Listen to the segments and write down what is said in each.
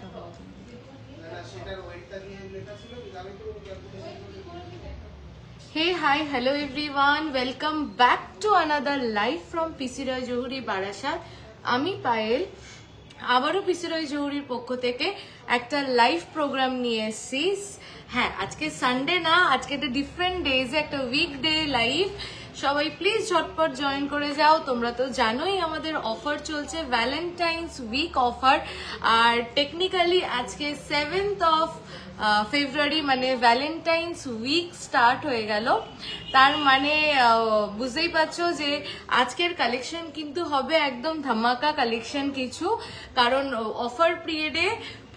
দেখাবো। Hey, hi, hello everyone. Welcome back to another live from PC Roy Johuri Barashat. আমি পায়েল আবারও PC Roy জহুরির পক্ষ থেকে একটা লাইভ প্রোগ্রাম নিয়ে এসেছি। হ্যাঁ, আজকে সানডে না, আজকে একটা ডিফারেন্ট ডেজে একটা উইকডে লাইভ। সবাই প্লিজ ঝটপট জয়েন করে যাও। তোমরা তো জানোই আমাদের অফার চলছে, ভ্যালেন্টাইন্স উইক অফার। আর টেকনিক্যালি আজকে 7th of ফেব্রুয়ারি মানে ভ্যালেন্টাইন্স উইক স্টার্ট হয়ে গেল। তার মানে বুঝতেই পারছো যে আজকের কালেকশন কিন্তু হবে একদম ধামাকা কালেকশন কিছু, কারণ অফার পিরিয়ডে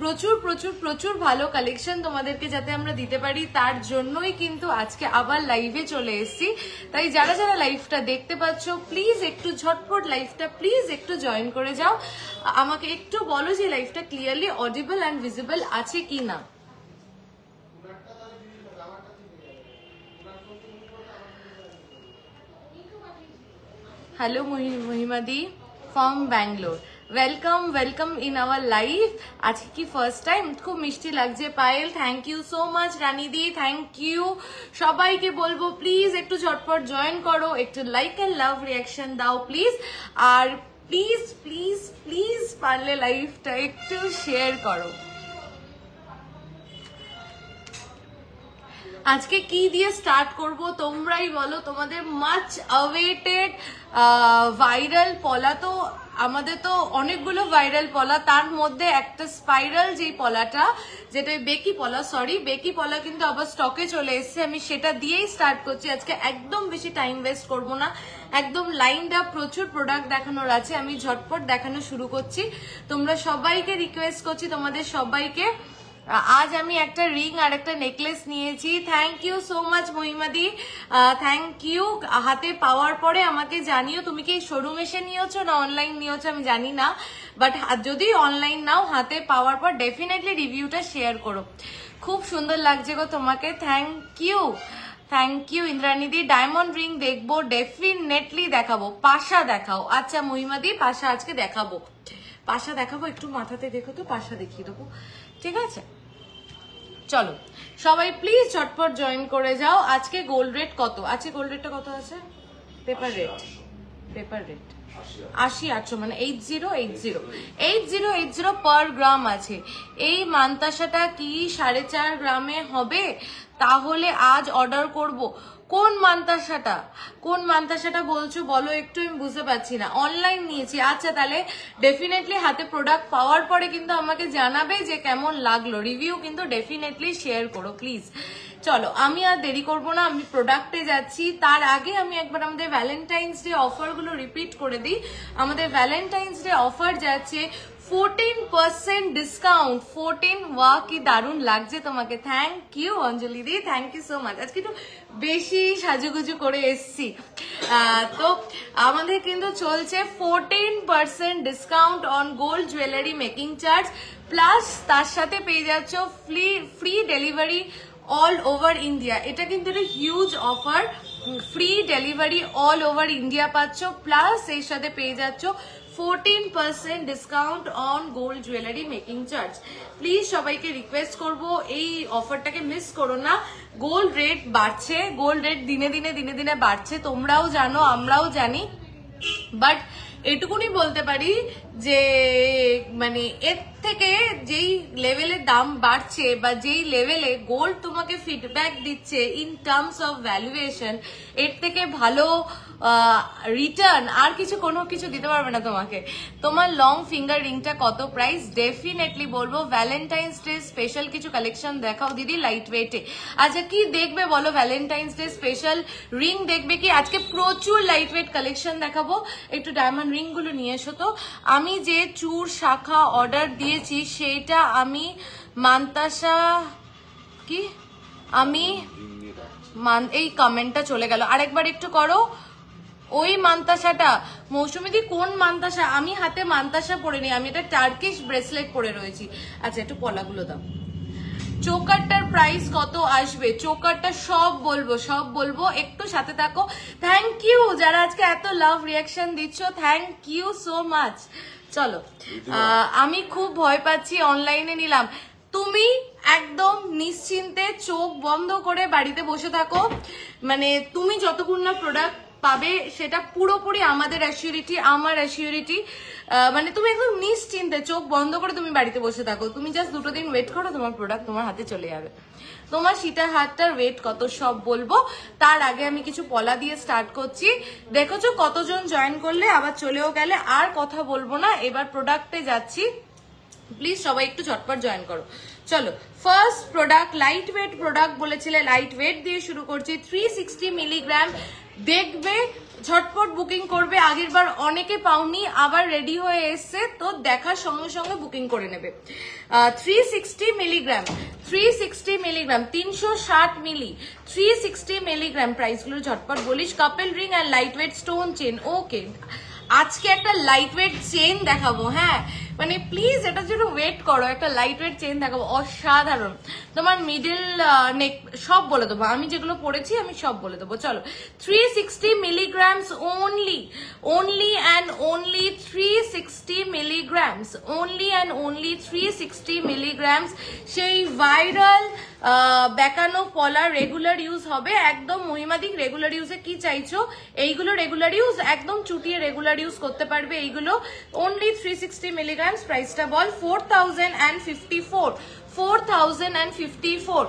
প্রচুর প্রচুর প্রচুর ভালো কালেকশন তোমাদেরকে যাতে আমরা দিতে পারি, তার জন্যই কিন্তু আজকে আবার লাইভে চলে এসেছি। তাই যারা যারা লাইভটা দেখতে পাচ্ছ প্লিজ একটু ঝটপট লাইভটা প্লিজ একটু জয়েন করে যাও। আমাকে একটু বলো যে লাইভটা ক্লিয়ারলি অডিবল অ্যান্ড ভিজিবল আছে কি না। Hello Mohimadi from Bangalore. Welcome in our live. আজকে কি ফার্স্ট টাইম? খুব মিষ্টি লাগছে Payel, thank you so much. রানীদি থ্যাংক ইউ। সবাইকে বলবো প্লিজ একটু ঝটপট জয়েন করো, একটু লাইক এন্ড লাভ রিয়াকশন দাও প্লিজ। আর প্লিজ প্লিজ প্লিজ পারলে লাইভটা একটু শেয়ার করো। আজকে কি দিয়ে স্টার্ট করব তোমরাই বলো। তোমাদের মাচ অ্যাওয়েটেড ভাইরাল পলা, তো আমাদের তো অনেকগুলো ভাইরাল পলা, তার মধ্যে একটা স্পাইরাল যেই পলাটা, যেটা বেকি পলা, সরি বেকি পলা কিন্তু আবার স্টকে চলে এসেছে। আমি সেটা দিয়েই স্টার্ট করছি আজকে, একদম বেশি টাইম ওয়েস্ট করব না। একদম লাইনড আপ প্রচুর প্রোডাক্ট দেখানোর আছে, আমি ঝটপট দেখানো শুরু করছি। তোমরা সবাইকে রিকোয়েস্ট করছি, তোমাদের সবাইকে, আজ আমি একটা রিং আর একটা নেকলেস নিয়েছি। থ্যাংক ইউ সো মাচ মহিমাদি, থ্যাংক ইউ। হাতে পাওয়ার পরে আমাকে জানিও তুমি কি শোরুম এসে নিয়েছো না অনলাইন নিয়েছো আমি জানি না, বাট যদি অনলাইন নাও হাতে পাওয়ার পর ডেফিনেটলি রিভিউটা শেয়ার করো। খুব সুন্দর লাগছে গো তোমাকে, থ্যাংক ইউ থ্যাংক ইউ। ইন্দ্রাণীদি ডায়মন্ড রিং দেখবো, ডেফিনেটলি দেখাবো। পাশা দেখাও। আচ্ছা মহিমাদি পাশা আজকে দেখাবো, পাশা দেখাবো। একটু মাথাতে দেখো তো, পাশা দেখিয়ে দেবো, ঠিক আছে? চলো সবাই প্লিজ ঝটপট জয়েন করে যাও। আজকে গোল্ড রেট কত আছে? গোল্ড রেটটা কত আছে? পেপার রেট 80-800 মানে 80 পার গ্রাম আছে। এই মান্তাসাটা কি 4.5 গ্রামে হবে? তাহলে আজ অর্ডার করব। কোন মান্তাসাটা বলছো বলো একটু, আমি বুঝতে পারছি না। অনলাইন নিয়েছি, আচ্ছা তাহলে ডেফিনেটলি হাতে প্রোডাক্ট পাওয়ার পরে কিন্তু আমাকে জানাবে যে কেমন লাগলো, রিভিউ কিন্তু ডেফিনেটলি শেয়ার করো প্লিজ। চলো আমি আর দেরি করবো না, আমি প্রোডাক্টে যাচ্ছি। তার আগে আমি একবার আমাদের ভ্যালেন্টাইন্স ডে অফারগুলো রিপিট করে দিই। আমাদের ভ্যালেন্টাইন্স ডে অফার যাচ্ছে 14% ডিসকাউন্ট। 14, ওয়া কি দারুণ লাগছে তোমাকে, থ্যাংক ইউ অঞ্জলি দি, থ্যাংক ইউ সো মাচ। আজকে একটু বেশি সাজুগুজু করে এসছি। তো আমাদের কিন্তু চলছে 14% discount on gold jewellery making charge, plus তার সাথে পেয়ে যাচ্ছ free delivery all over India. এটা কিন্তু একটা huge offer, free delivery all over India পাচ্ছ, প্লাস এর সাথে পেয়ে যাচ্ছ 14% discount on gold jewellery making charge. Please সবাইকে রিকোয়েস্ট করব এই অফারটাকে মিস করো না। গোল্ড রেট বাড়ছে, গোল্ড রেট দিনে দিনে বাড়ছে, তোমরাও জানো আমরাও জানি, বাট এটুকুনি বলতে পারি যে মানে এর থেকে যেই লেভেলের দাম বাড়ছে বা যেই লেভেলে গোল্ড তোমাকে ফিডব্যাক দিচ্ছে ইন টার্মস অফ ভ্যালুয়েশন, এর থেকে ভালো রিটার্ন আর কোনো কিছু দিতে পারবে না তোমাকে। তোমার লং ফিঙ্গার রিংটা কত প্রাইস? ডেফিনেটলি বলবো ভ্যালেন্টাইন্স ডে স্পেশাল কিছু কালেকশন দেখাও দিদি লাইট ওয়েটে। আচ্ছা কি দেখবে বলো? ভ্যালেন্টাইন্স ডে স্পেশাল রিং দেখবে কি? আজকে প্রচুর লাইট ওয়েট কালেকশন দেখাবো। একটু ডায়মন্ড রিং গুলো নিয়ে এসো তো। আমি যে চূড় শাখা অর্ডার দিয়েছি সেটা আমি মান্তাসা কি আমি এই কমেন্টটা চলে গেল, আরেকবার একটু করো। ওই মান্তাসাটা মৌসুমীদি কোন মান্তাসা? আমি হাতে মান্তাসা পরে নি, আমি একটা টার্কিশ ব্রেসলেট পরে রয়েছি। আচ্ছা একটু পলাগুলো দাও। চোকারটার প্রাইস কত আসবে? চোকারটা সব বলবো, একটু সাথে থাকো। থ্যাংক ইউ যারা আজকে এত লাভ রিয়াকশন দিচ্ছ, থ্যাংক ইউ সো মাচ। চলো আমি খুব ভয় পাচ্ছি অনলাইনে নিলাম। তুমি একদম নিশ্চিন্তে চোখ বন্ধ করে বাড়িতে বসে থাকো, মানে তুমি যতক্ষণ না প্রোডাক্ট পাবে সেটা পুরোপুরি আমাদের অ্যাসিউরিটি, আমার অ্যাসিউরিটি, মানে তুমি একদম নিশ্চিন্তে চোখ বন্ধ করে তুমি বাড়িতে বসে থাকো। তুমি জাস্ট 2 দিন ওয়েট করো, তোমার প্রোডাক্ট তোমার হাতে চলে যাবে। তোমার সীতার হাতটার ওয়েট কত সব বলবো, তার আগে আমি কিছু পলা দিয়ে স্টার্ট করছি। দেখোছো কতজন জয়েন করলে, আবার চলেও গেলে, আর কথা বলবো না, এবার প্রোডাক্টে যাচ্ছি। প্লিজ সবাই একটু ঝটপট জয়েন করো। চলো first product, light weight product বলেছিলে, লাইট ওয়েট দিয়ে শুরু করছি। 360 মিলিগ্রাম, দেখবে ঝটপট বুকিং করবে। আগের বার অনেকে পাওনি, আবার রেডি হয়ে এসছে, তো দেখার সঙ্গে সঙ্গে বুকিং করে নেবে। 360 মিলিগ্রাম, 360 মিলিগ্রাম, 360 মিলি, 360 মিলিগ্রাম। প্রাইসগুলো ঝটপট বলিস। কাপল রিং আর লাইট ওয়েট স্টোন চেন। ওকে, আজকে একটা লাইট ওয়েট চেন দেখাবো। হ্যাঁ, মানে প্লিজ এটার জন্য ওয়েট করো, একটা লাইট ওয়েট চেন দেখাবো, অসাধারণ। তোমার মিডল নেক সব বলে দেবো, আমি যেগুলো পড়েছি আমি সব বলে দেবো। চলো 360 milligrams only, only and only 360 milligrams, only and only 360 milligrams. সেই ভাইরাল বেকানো পলা রেগুলার ইউজ হবে একদম। মহিমাদিক রেগুলার ইউজে কি চাইছো, এইগুলো রেগুলার ইউজ, একদম চুটিয়ে রেগুলার ইউজ করতে পারবে এইগুলো। Only 360 milligrams. প্রাইসটা বল। 4054, 4054,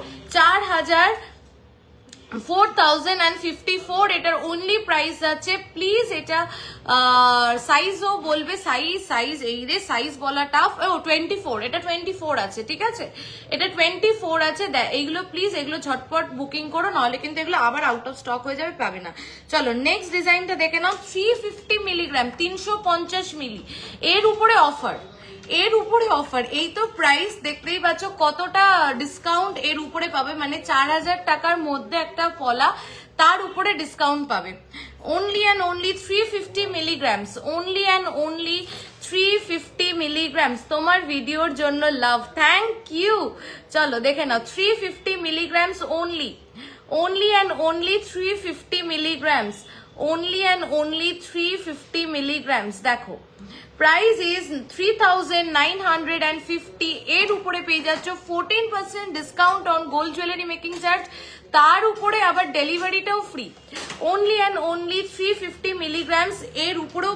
4054 এটার অনলি প্রাইস আছে। প্লিজ এটা সাইজও বলবে, সাইজ এই রে, সাইজ বলা টাফ। ও 24, এটা 24 আছে, ঠিক আছে, এটা 24 আছে। এইগুলো প্লিজ এগুলো ঝটপট বুকিং করো, নাহলে কিন্তু এগুলো আবার আউট অফ স্টক হয়ে যাবে, পাবে না। চলো নেক্সট ডিজাইনটা দেখে নাও। 350 মিলিগ্রাম, 350 মিলি, এর উপরে অফার, এর উপরে অফার। এই তো প্রাইস দেখতেই পাচ্ছ কতটা ডিসকাউন্ট এর উপরে পাবে, মানে 4000 টাকার মধ্যে একটা পলা, তার উপরে ডিসকাউন্ট পাবে। only and only 350 milligrams, only and only 350 milligrams. তোমার ভিডিওর জন্য লাভ, থ্যাংক ইউ। চলো দেখে নাও 350 milligrams only, only and only 350 milligrams, only and only 350 milligrams. দেখো প্রাইস ইজ 3950, এর উপরে পেয়ে যাচ্ছ 14% discount on gold jewellery making charge, তার উপরে আবার ডেলিভারিটাও free. Only and only 350 milligrams, এর উপরেও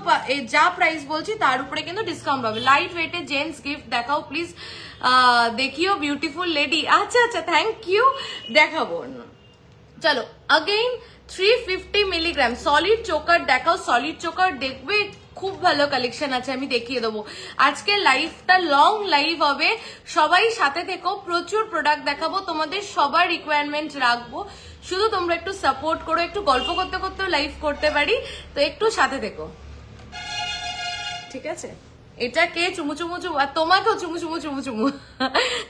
যা প্রাইস বলছি তার উপরে কিন্তু ডিসকাউন্ট পাবে। লাইট ওয়েটের জেন্টস গিফট দেখাও প্লিজ, দেখিও বিউটিফুল লেডি। আচ্ছা আচ্ছা, থ্যাংক ইউ, দেখাবো। চলো अगेन 350 মিলিগ্রাম সলিড চোকার দেখাও। সলিড চোকার দেখবে খুব ভালো কালেকশন আছে, আমি দেখিয়ে দেবো। আজকে লাইভটা লং লাইভ হবে, সবাই সাথে থেকো, প্রচুর প্রোডাক্ট দেখাবো, তোমাদের সবার রিকোয়ারমেন্ট রাখবো। শুধু তোমরা একটু সাপোর্ট করো, একটু গল্প করতে করতেও লাইভ করতে পারি, তো একটু সাথে থেকো, ঠিক আছে। এটা কে চুমু চুমু চুমু, আর তোমাকেও চুমু চুমু চুমু চুমু।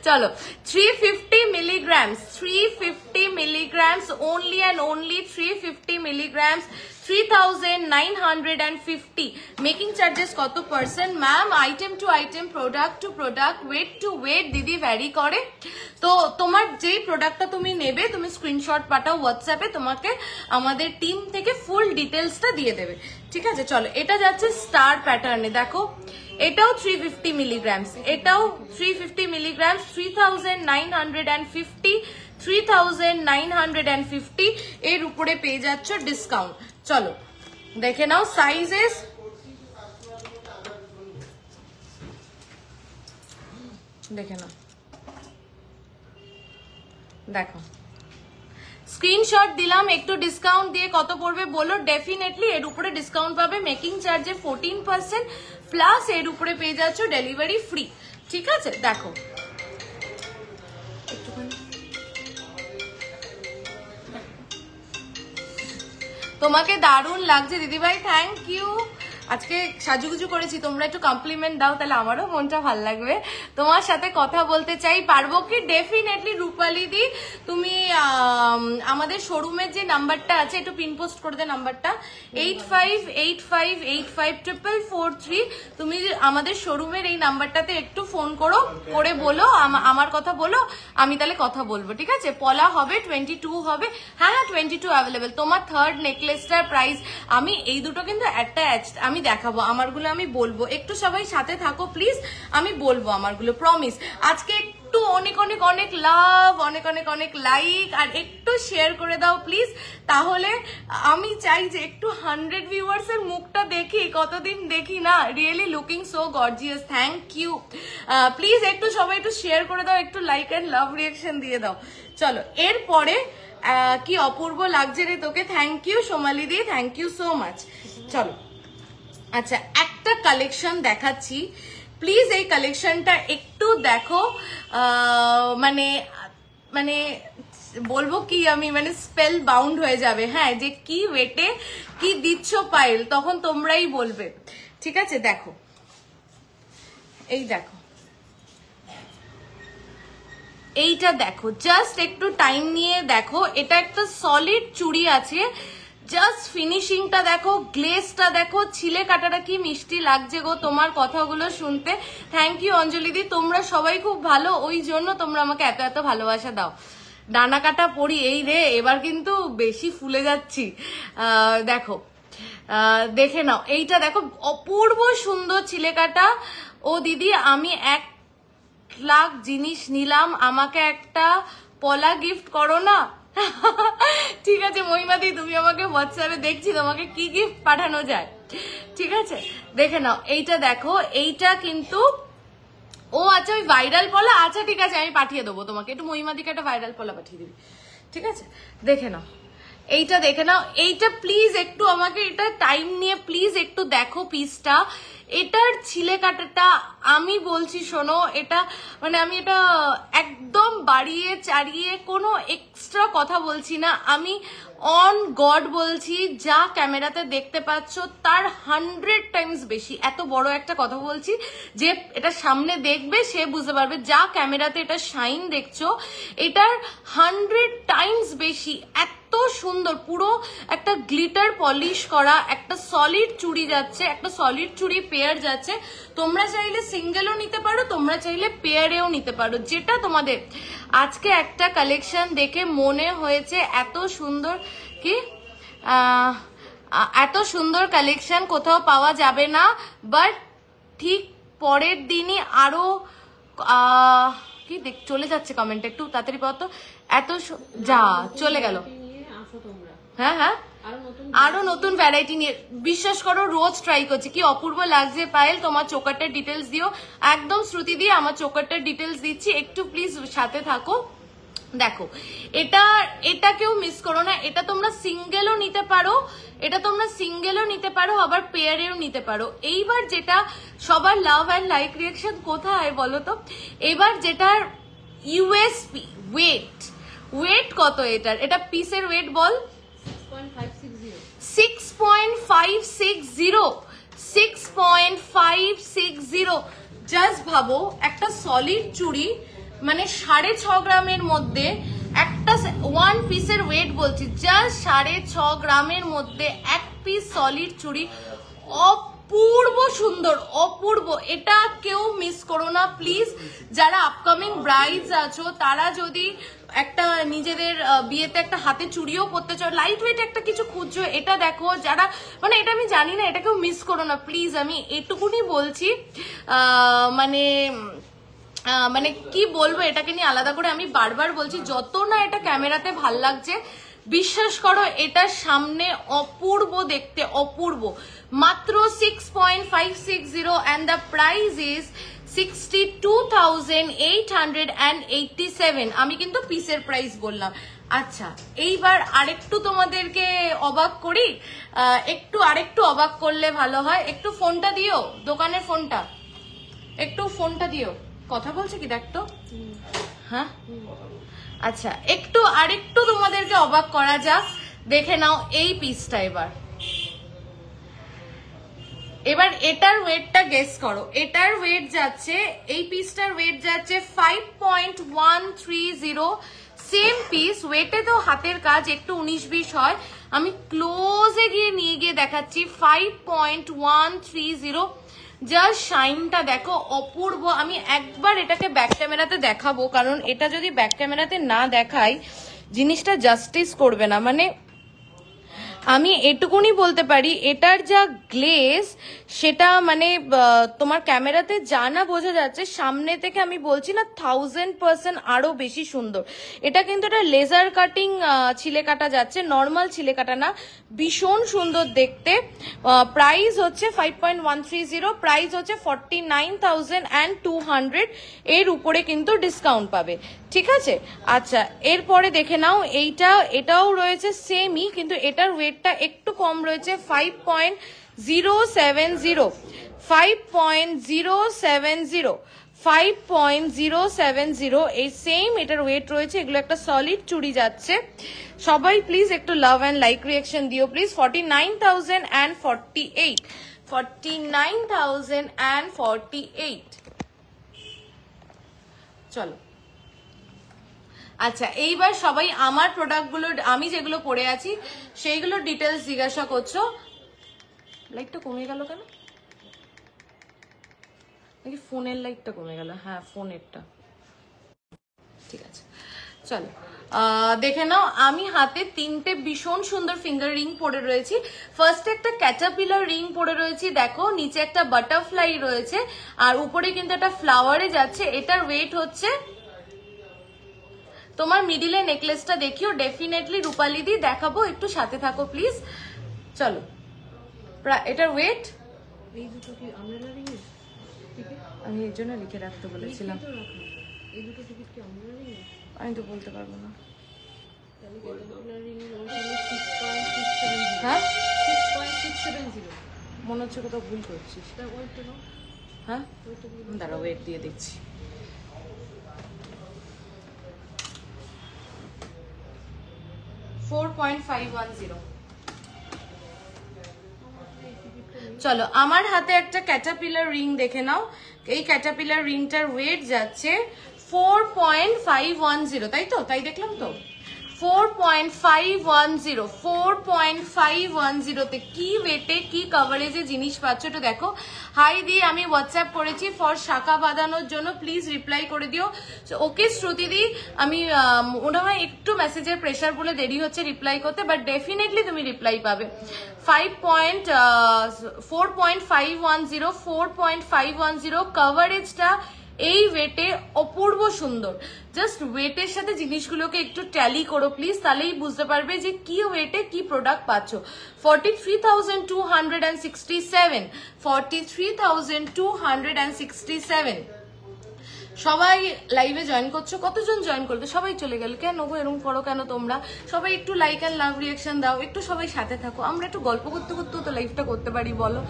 চলো 350 milligrams, 350 milligrams, only and only 350 milligrams, 3950। Making charges কত percent ma'am? Item to item, product to product, weight to weight দিদি ভ্যারি করে। তো তোমার যেই প্রোডাক্টটা তুমি নেবে, তুমি স্ক্রিনশট পাঠাও হোয়াটসঅ্যাপে, তোমাকে আমাদের টিম থেকে ফুল ডিটেলসটা দিয়ে দেবে, ঠিক আছে। চলো এটা যাচ্ছে স্টার প্যাটার্নে, দেখো এটাও 350 মিলিগ্রামস, এটাও 350 মিলিগ্রামস, 3950, 3950 এর উপরে পেয়ে যাচ্ছ ডিসকাউন্ট। চলো দেখে নাও সাইজেস, দেখে নাও, দেখো স্ক্রিনশট দিলাম, একটু ডিসকাউন্ট দিয়ে কত পড়বে বলো। ডেফিনেটলি এর উপরে ডিসকাউন্ট পাবে, মেকিং চার্জে 14% প্লাস এর উপরে পেয়ে যাচ্ছ ডেলিভারি ফ্রি, ঠিক আছে। দেখো তোমাকে দারুণ লাগছে দিদিভাই, থ্যাংক ইউ। আজকে সাজুগুজু করেছি, তোমরা একটু কমপ্লিমেন্ট দাও, তাহলে আমারও মনটা ভালো লাগবে। তোমার সাথে কথা বলতে চাই, পারবো কি? ডেফিনেটলি রূপালী দি, তুমি আমাদের শোরুমের যে নাম্বারটা আছে, একটু পিন পোস্ট করে দে নাম্বারটা, 8585854443। তুমি আমাদের শোরুমের এই নাম্বারটাতে একটু ফোন করো, করে বলো আমার কথা বলো, আমি তাহলে কথা বলবো, ঠিক আছে। পলা হবে 22 হবে, হ্যাঁ হ্যাঁ 22 অ্যাভেলেবেল। তোমার থার্ড নেকলেসটার প্রাইস, আমি এই দুটো কিন্তু অ্যাটাচড, আমি আমি দেখাবো, আমারগুলো আমি বলবো, একটু সবাই সাথে থাকো প্লিজ, আমি বলবো আমারগুলো, প্রমিস। আজকে একটু অনেক অনেক অনেক লাভ, অনেক অনেক অনেক লাইক আর একটু শেয়ার করে দাও প্লিজ, তাহলে আমি চাই যে একটু 100 ভিউয়ার্স এর মুখটা দেখি, কতদিন দেখি না। Really looking so gorgeous, thank you. Please একটু সবাই একটু শেয়ার করে দাও, একটু লাইক অ্যান্ড লাভ রিয়াকশন দিয়ে দাও। চলো এরপরে কি অপূর্ব লাগছে রে তোকে, থ্যাংক ইউ সোমালি দি, থ্যাংক ইউ সো মাচ। চলো আচ্ছা একটা কালেকশন দেখাচ্ছি, প্লিজ এই কালেকশনটা একটু দেখো। মানে মানে বলবো কি আমি, মানে স্পেল বাউন্ড হয়ে যাবে, হ্যাঁ, যে কি ওয়েটে কি দিচ্ছ পায়েল, তখন তোমরাই বলবে, ঠিক আছে। দেখো এই দেখো, এইটা দেখো, জাস্ট একটু টাইম নিয়ে দেখো, এটা একটা সলিড চুড়ি আছে, জাস্ট ফিনিশিংটা দেখো, গ্লেজটা দেখো, ছিলে কাটাটা কি মিষ্টি লাগছে গো তোমার কথাগুলো শুনতে। থ্যাংক ইউ অঞ্জলি দি, তোমরা সবাই খুব ভালো, ওই জন্য তোমরা আমাকে এত এত ভালোবাসা দাও। ডানা কাটা পরি এই রে, এবার কিন্তু বেশি ফুলে যাচ্ছি। দেখো দেখে নাও, এইটা দেখো, অপূর্ব সুন্দর ছিলে কাটা। ও দিদি আমি 1 লাখ জিনিস নিলাম, আমাকে একটা পলা গিফট করো না। ঠিক আছে মহিমাদি, তুমি আমাকে হোয়াটসঅ্যাপে দেখছি তোমাকে কি গিফট পাঠানো যায়, ঠিক আছে। দেখে নাও এইটা দেখো, এইটা কিন্তু ও আচ্ছা ওই ভাইরাল পলা, আচ্ছা ঠিক আছে আমি পাঠিয়ে দেবো তোমাকে, একটু মহিমাদিকে একটা ভাইরাল পলা পাঠিয়ে দিবি, ঠিক আছে। দেখে নাও এইটা, দেখে নাও এইটা, প্লিজ একটু আমাকে এটা টাইম নিয়ে প্লিজ একটু দেখো পিসটা। এটার ছিলে কাটাটা আমি বলছি শোনো, এটা মানে আমি এটা একদম বাড়িয়ে চাড়িয়ে কোনো এক্সট্রা কথা বলছি না, আমি অন গড বলছি, যা ক্যামেরাতে দেখতে পাচ্ছ তার 100 টাইমস বেশি। এত বড় একটা কথা বলছি, যে এটা সামনে দেখবে সে বুঝতে পারবে, যা ক্যামেরাতে এটা শাইন দেখছো এটার 100 টাইমস বেশি। এত সুন্দর, পুরো একটা গ্লিটার পলিশ করা একটা সলিড চুড়ি যাচ্ছে, একটা সলিড চুড়ি পেয়ার যাচ্ছে। তোমরা চাইলে সিঙ্গেলও নিতে পারো, তোমরা চাইলে পেয়ারেও নিতে পারো, যেটা তোমাদের। আজকে একটা কালেকশন দেখে মনে হয়েছে এত সুন্দর, কি এত সুন্দর কালেকশন কোথাও পাওয়া যাবে না, বাট ঠিক পরের দিনই আরো কি দেখ চলে যাচ্ছে কমেন্ট, একটু তাড়াতাড়ি পাও তো, এত যা চলে গেল। হ্যাঁ হ্যাঁ, আরো নতুন ভ্যারাইটি নিয়ে, বিশ্বাস করো রোজ ট্রাই করছি। কি অপূর্ব লাগছে পায়েল, তোমার চোকারটার ডিটেলস দিও। একদম শ্রুতি দিয়ে আমার চোকারটার ডিটেলস দিচ্ছি, একটু প্লিজ সাথে থাকো। দেখো এটা কেউ মিস করো না, এটা তোমরা সিঙ্গেলও নিতে পারো, এটা তোমরা সিঙ্গেলও নিতে পারো, আবার পেয়ারেও নিতে পারো। এইবার যেটা সবার লাভ অ্যান্ড লাইক রিয়াকশন কোথায় বলো তো, এবার যেটার ইউএসপি ওয়েট কত এটার, এটা পিসের ওয়েট বল, 6.560 জাস্ট ভাবো একটা সলিড চুড়ি, মানে 6.5 গ্রামের মধ্যে একটা 1 পিসের ওয়েট বলছি, জাস্ট 6.5 গ্রামের মধ্যে 1 পিস সলিড চুড়ি, অপূর্ব সুন্দর, অপূর্ব। এটা কেউ মিস করো না প্লিজ। যারা আপকামিং ব্রাইডস আছো তারা যদি একটা নিজেদের বিয়েতে একটা হাতে চুড়িও পরতে চাও, লাইট ওয়েট একটা কিছু খুঁজছো, এটা দেখো। যারা মানে এটা আমি জানি না, এটা কেউ মিস করো না প্লিজ, আমি এটুকুনি বলছি। মানে কি বলবো এটাকে নিয়ে আলাদা করে, আমি বারবার বলছি, যত না এটা ক্যামেরাতে ভাল লাগছে, বিশ্বাস করো এটা সামনে অপূর্ব দেখতে, অপূর্ব। মাত্র 6.560 and the price is 62,887। আমি কিন্তু পিসের প্রাইস বললাম। আচ্ছা এইবার আরেকটু তোমাদেরকে অবাক করি, আরেকটু অবাক করলে ভালো হয়। একটু ফোনটা দিও, দোকানের ফোনটা একটু ফোনটা দিও, কথা বলছে কি দেখতো। হ্যাঁ আচ্ছা, আরেকটু তোমাদেরকে অবাক করা যাক, দেখে নাও এই পিসটা। এবার এটার ওয়েটটা গেস করো, এটার ওয়েট যাচ্ছে, এই পিসটার ওয়েট যাচ্ছে 5.130। সেম পিস, ওয়েটে তো হাতের কাজ একটু 19-20 হয়, আমি ক্লোজে গিয়ে নিয়ে গিয়ে দেখাচ্ছি 5.130। জাস্ট শাইনটা দেখো, অপূর্ব। আমি একবার এটাকে ব্যাক ক্যামেরাতে দেখাবো, কারণ এটা যদি ব্যাক ক্যামেরাতে না দেখাই জিনিসটা জাস্টিস করবে না। মানে আমি এটুকুনি বলতে পারি এটার যা গ্লেজ সেটা মানে তোমার ক্যামেরাতে যা না বোঝা যাচ্ছে, সামনে থেকে আমি বলছি না 1000% আরো বেশি সুন্দর। এটা কিন্তু একটা লেজার কাটিং ছিলে কাটা যাচ্ছে, নর্মাল ছিলে কাটা না, ভীষণ সুন্দর দেখতে। প্রাইস হচ্ছে 5.130, প্রাইস হচ্ছে 49,200, এর উপরে কিন্তু ডিসকাউন্ট পাবে, ঠিক আছে। আচ্ছা এরপরে দেখে নাও এটাও রয়েছে সেমই, কিন্তু এটার ওয়েটটা একটু কম রয়েছে, 5.070 এই সেম এটার ওয়েট রয়েছে। এগুলো একটা সলিড চুড়ি যাচ্ছে। সবাই প্লিজ একটু লাভ অ্যান্ড লাইক রিয়াকশন দিও প্লিজ। 49,048 চলো। আচ্ছা এইবার সবাই আমার প্রোডাক্টগুলো, আমি যেগুলো পরে আছি সেইগুলো ডিটেলস জিজ্ঞাসা করছো। লাইটটা কমে গেল কেন? নাকি ফোনের লাইটটা কমে গেল? হ্যাঁ ফোনেরটা, ঠিক আছে চলো দেখে নাও। আমি হাতে 3টে ভীষণ সুন্দর ফিঙ্গার রিং পরে রয়েছি। ফার্স্টে একটা ক্যাটারপিলার রিং পরে রয়েছি, দেখো নিচে একটা বাটারফ্লাই রয়েছে আর উপরে কিন্তু একটা ফ্লাওয়ারে যাচ্ছে। এটার ওয়েট হচ্ছে, তোমার মিডিলে নেকলেসটা দেখিও ডেফিনেটলি রূপালি দি দেখাবো, একটু সাথে থাকো প্লিজ। চলো এটার ওয়েট, এই দুটো কি আমব্রেলা রিং এর টিকিট? আমি এর জন্য লিখে রাখতে বলেছিলাম। এই দুটো টিকিট কি আমব্রেলা রিং এর? আমি তো বলতে পারবো না। তাহলে আমব্রেলা রিং এর ওয়েট হলো 6.670। হ্যাঁ 6.670 মনে হচ্ছে কোথাও ভুল করছিস। তা ওয়েটটা নাও। হ্যাঁ দাঁড়া ওয়েট দিয়ে দেখছি। চলো আমার হাতে একটা ক্যাটারপিলার রিং দেখে নাও। এই ক্যাটারপিলার রিংটার ওয়েট যাচ্ছে 4.510, তাই তো? তাই দেখলাম তো, 4.510 তে কি ওয়েটে কি কভারেজে জিনিস পাচ্ছ একটু দেখো। হাই দিয়ে আমি হোয়াটসঅ্যাপ করেছি ফর শাখা বাঁধানোর জন্য, প্লিজ রিপ্লাই করে দিও। ওকে শ্রুতি দি, আমি মনে হয় একটু মেসেজের প্রেশার বলে দেরি হচ্ছে রিপ্লাই করতে, বাট ডেফিনেটলি তুমি রিপ্লাই পাবে। 4.510 কভারেজটা এই ওয়েটে অপূর্ব সুন্দর। জাস্ট ওয়েটের সাথে জিনিসগুলোকে একটু ট্যালি করো প্লিজ, তাহলেই বুঝতে পারবে যে কি ওয়েটে কি প্রোডাক্ট পাচ্ছ। 43,267, 43,267। সবাই লাইভে জয়েন করছো, কতজন জয়েন করবে? সবাই চলে গেল কেন গো? এরকম করো কেন তোমরা? সবাই একটু লাইক অ্যান্ড লাভ রিয়াকশন দাও, একটু সবাই সাথে থাকো। আমরা একটু গল্প করতে করতেও তো লাইভটা করতে পারি বলো।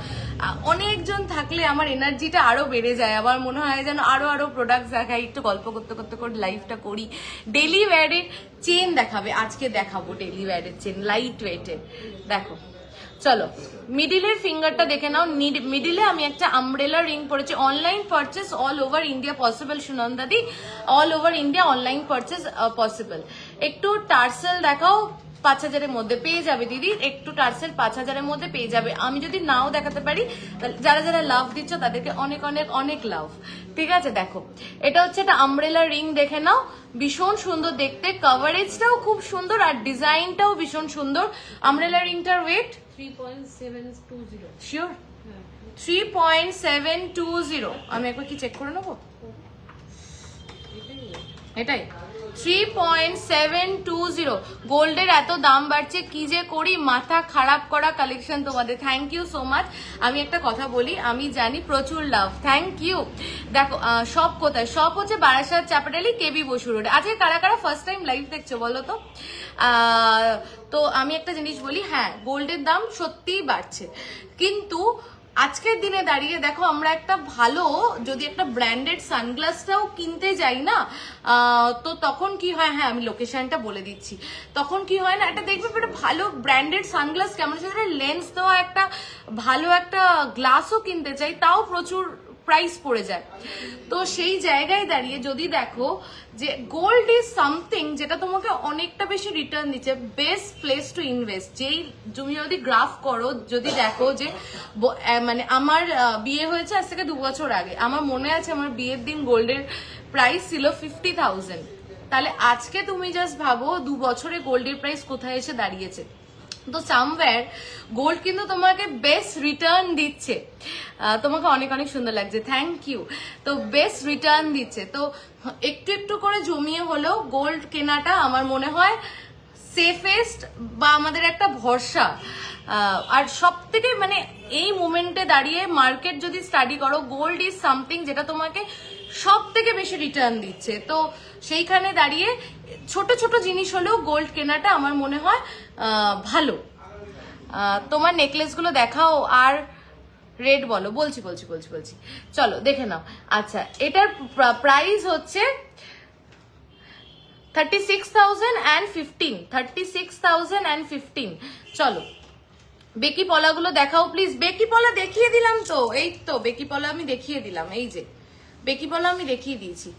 অনেকজন থাকলে আমার এনার্জিটা আরো বেড়ে যায়, আবার মনে হয় যেন আরো প্রোডাক্ট দেখাই, একটু গল্প করতে করতে করে লাইভটা করি। ডেলি ওয়্যারের চেন দেখাবে, আজকে দেখাবো ডেলি ওয়্যারের চেন, লাইট ওয়েটের। দেখো চলো মিডিলের ফিঙ্গারটা দেখে নাও। মিডিলে আমি একটা আমব্রেলা রিং পরেছি। Online purchase all over India possible সুনন্দাদি, all over India online purchase possible. একটু টার্সেল দেখাও, 5,000-এর মধ্যে পেয়ে যাবে দিদি। একটু টার্সেল 5,000-এর মধ্যে পেয়ে যাবে। আমি যদি নাও দেখাতে পারি, যারা যারা লাভ দিচ্ছ তাদেরকে অনেক অনেক অনেক লাভ, ঠিক আছে। দেখো এটা হচ্ছে একটা আমব্রেলা রিং দেখে নাও, ভীষণ সুন্দর দেখতে, কভারেজটাও খুব সুন্দর আর ডিজাইনটাও ভীষণ সুন্দর। আমব্রেলা রিংটার ওয়েট 3.720। শিওর? 3.720। আমি একবার কি চেক করে নেবো? এটাই 3.720। গোল্ডের এত দাম বাড়ছে, কি যে করি, মাথা খারাপ করা কালেকশন তোমাদের। Thank you so much. আমি একটা কথা বলি, আমি জানি প্রচুর লাভ, থ্যাংক ইউ। দেখো সব কোথায়? সব হচ্ছে বারাসাত, চাপাটালি, কেবি বসু রোডে। আজকে কারা কারা ফার্স্ট টাইম লাইভ দেখছো বলো তো? তো আমি একটা জিনিস বলি, হ্যাঁ গোল্ডের দাম সত্যিই বাড়ছে, কিন্তু আজকের দিনে দাঁড়িয়ে দেখো আমরা একটা ভালো যদি একটা ব্র্যান্ডেড সানগ্লাসটাও কিনতে যাই না, তো তখন কি হয়, হ্যাঁ আমি লোকেশনটা বলে দিচ্ছি, তখন কি হয় না, একটা দেখবে একটা ভালো ব্র্যান্ডেড সানগ্লাস কেমন, সেটা লেন্স দেওয়া একটা ভালো একটা গ্লাসও কিনতে চাই, তাও প্রচুর প্রাইস পড়ে যায়। তো সেই জায়গায় দাঁড়িয়ে যদি দেখো যে গোল্ড ইজ সামথিং যেটা তোমাকে অনেকটা বেশি রিটার্ন দিচ্ছে, বেস্ট প্লেস টু ইনভেস্ট। যেই তুমি যদি গ্রাফ করো, যদি দেখো যে মানে আমার বিয়ে হয়েছে আজ থেকে 2 বছর আগে, আমার মনে আছে আমার বিয়ের দিন গোল্ডের প্রাইস ছিল 50,000। তাহলে আজকে তুমি জাস্ট ভাবো 2 বছরে গোল্ডের প্রাইস কোথায় এসে দাঁড়িয়েছে। তো সামওয়্যার গোল্ড কিন্তু তোমাকে বেস্ট রিটার্ন দিচ্ছে। তোমাকে অনেক অনেক সুন্দর লাগছে, থ্যাংক ইউ। তো বেস্ট রিটার্ন দিচ্ছে, তো একটু একটু করে জমিয়ে হলেও গোল্ড কেনাটা আমার মনে হয় সেফেস্ট বা আমাদের একটা ভরসা। আর সব থেকে মানে এই মোমেন্টে দাঁড়িয়ে মার্কেট যদি স্টাডি করো, গোল্ড ইজ সামথিং যেটা তোমাকে সব থেকে বেশি রিটার্ন দিচ্ছে। তো সেইখানে দাঁড়িয়ে ছোট ছোট জিনিস হলেও গোল্ড কেনাটা আমার মনে হয় ভালো। তোমার নেকলেস গুলো দেখাও আর রেট বলো। বলছি বলছি বলছি বলছি চলো দেখে নাও। আচ্ছা, এটার প্রাইস হচ্ছে 36,015, 36,015। চলো বেকি পলাগুলো দেখাও প্লিজ। বেকি পলা দেখিয়ে দিলাম তো, এই তো বেকি পলা আমি দেখিয়ে দিলাম, এই যে বেকি পলা আমি দেখিয়ে দিয়েছি।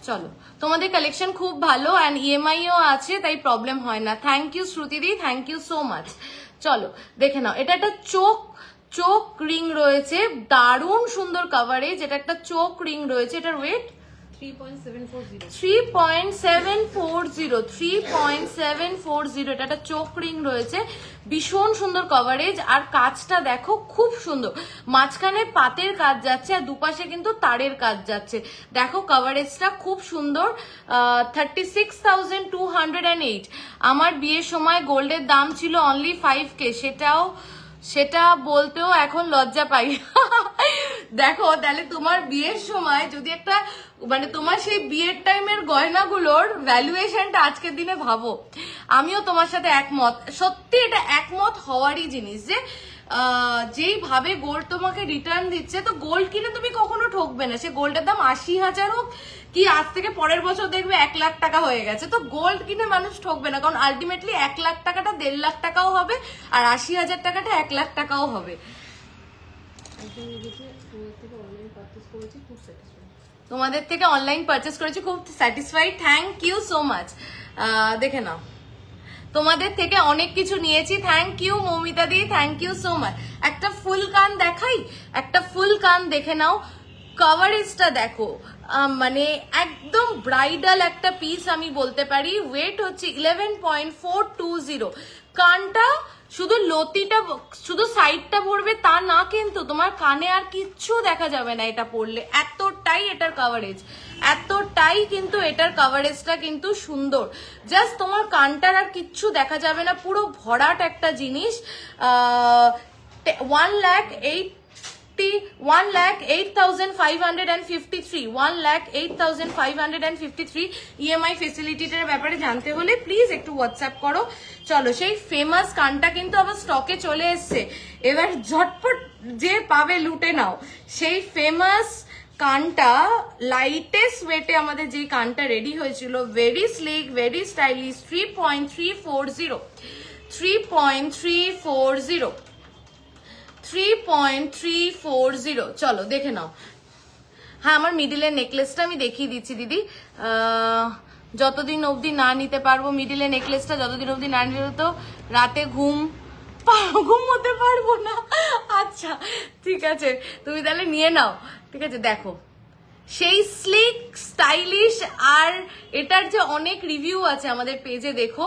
চলো, তোমাদের কালেকশন খুব ভালো অ্যান্ড ইএমআইও আছে, তাই প্রবলেম হয় না। থ্যাংক ইউ শ্রুতিদি, থ্যাংক ইউ সো মাচ। চলো দেখে নাও, এটা একটা চোখ রিং রয়েছে, দারুণ সুন্দর কাভারেজ। এটা একটা চোখ রিং রয়েছে, এটার ওয়েট 3.740। এটা একটা চোখ রিং রয়েছে, ভীষণ সুন্দর কভারেজ। আর কাজটা দেখো খুব সুন্দর, মাঝখানে পাতের কাজ যাচ্ছে আর দুপাশে কিন্তু তারের কাজ যাচ্ছে। দেখো কভারেজটা খুব সুন্দর। 36,208। আমার বিয়ের সময় গোল্ডের দাম ছিল অনলি 5K, সেটা বলতেও এখন লজ্জা পাই। দেখো তাহলে তোমার বিয়ের সময় যদি একটা মানে তোমার সেই বিয়ের টাইমের গয়নাগুলোর ভ্যালুয়েশনটা আজকের দিনে ভাবো। আমিও তোমার সাথে একমত, সত্যি এটা একমত হওয়ারই জিনিস যে যেইভাবে গোল্ড তোমাকে রিটার্ন দিচ্ছে, তো গোল্ড কিনে তুমি কখনো ঠকবে না। সে গোল্ডের দাম 80,000 হোক কি আজ থেকে পরের বছর দেখবে 1 লাখ টাকা হয়ে গেছে, তো গোল্ড কিনে মানুষ ঠকবে না, কারণ আলটিমেটলি 1 লাখ টাকাটা 1.5 লাখ টাকাও হবে আর 80,000 টাকাটা 1 লাখ টাকাও হবে। তোমাদের থেকে অনলাইন পারচেস করেছি, খুব satisfied, thank you so much. দেখে নাও, তোমাদের থেকে অনেক কিছু নিয়েছি, থ্যাংক ইউ মৌমিতা দি, থ্যাংক ইউ সো মাচ। একটা ফুল কান দেখাই, একটা ফুল কান দেখে নাও, কভারেজটা দেখো, মানে একদম ব্রাইডাল একটা পিস আমি বলতে পারি। ওয়েট হচ্ছে 11.420। কানটা শুধু লতিটা, শুধু সাইডটা পড়বে তা না, কিন্তু তোমার কানে আর কিচ্ছু দেখা যাবে না এটা পড়লে, এতটাই এটার কভারেজ, এতটাই কিন্তু এটার কভারেজটা কিন্তু সুন্দর। জাস্ট তোমার কানটার আর কিচ্ছু দেখা যাবে না, পুরো ভরাট একটা জিনিস। 1,08,553, 1,08,553। ইএমআই ফেসিলিটিটার ব্যাপারে জানতে হলে প্লিজ একটু হোয়াটসঅ্যাপ করো। চলো, সেই ফেমাস কানটা কিন্তু আবার স্টকে চলে এসছে, এবার ঝটপট যে পাবে লুটে নাও। সেই ফেমাস কানটা লাইটেস্ট ওয়েটে আমাদের যে কানটা রেডি হয়েছিল, ভেরি স্লিক, ভেরি স্টাইলিশ, 3.340, 3.340, 3.340। চলো দেখে নাও। হ্যাঁ, আমার মিডিলের নেকলেসটা আমি দেখিয়ে দিচ্ছি দিদি। যতদিন অবধি না নিতে পারবো মিডিলের নেকলেসটা, যতদিন অবধি না নিতে তো রাতে ঘুমোতে পারবো না। আচ্ছা ঠিক আছে, তুমি তাহলে নিয়ে নাও, ঠিক আছে। দেখো সেই স্লিক স্টাইলিশ, আর এটার যে অনেক রিভিউ আছে আমাদের পেজে, দেখো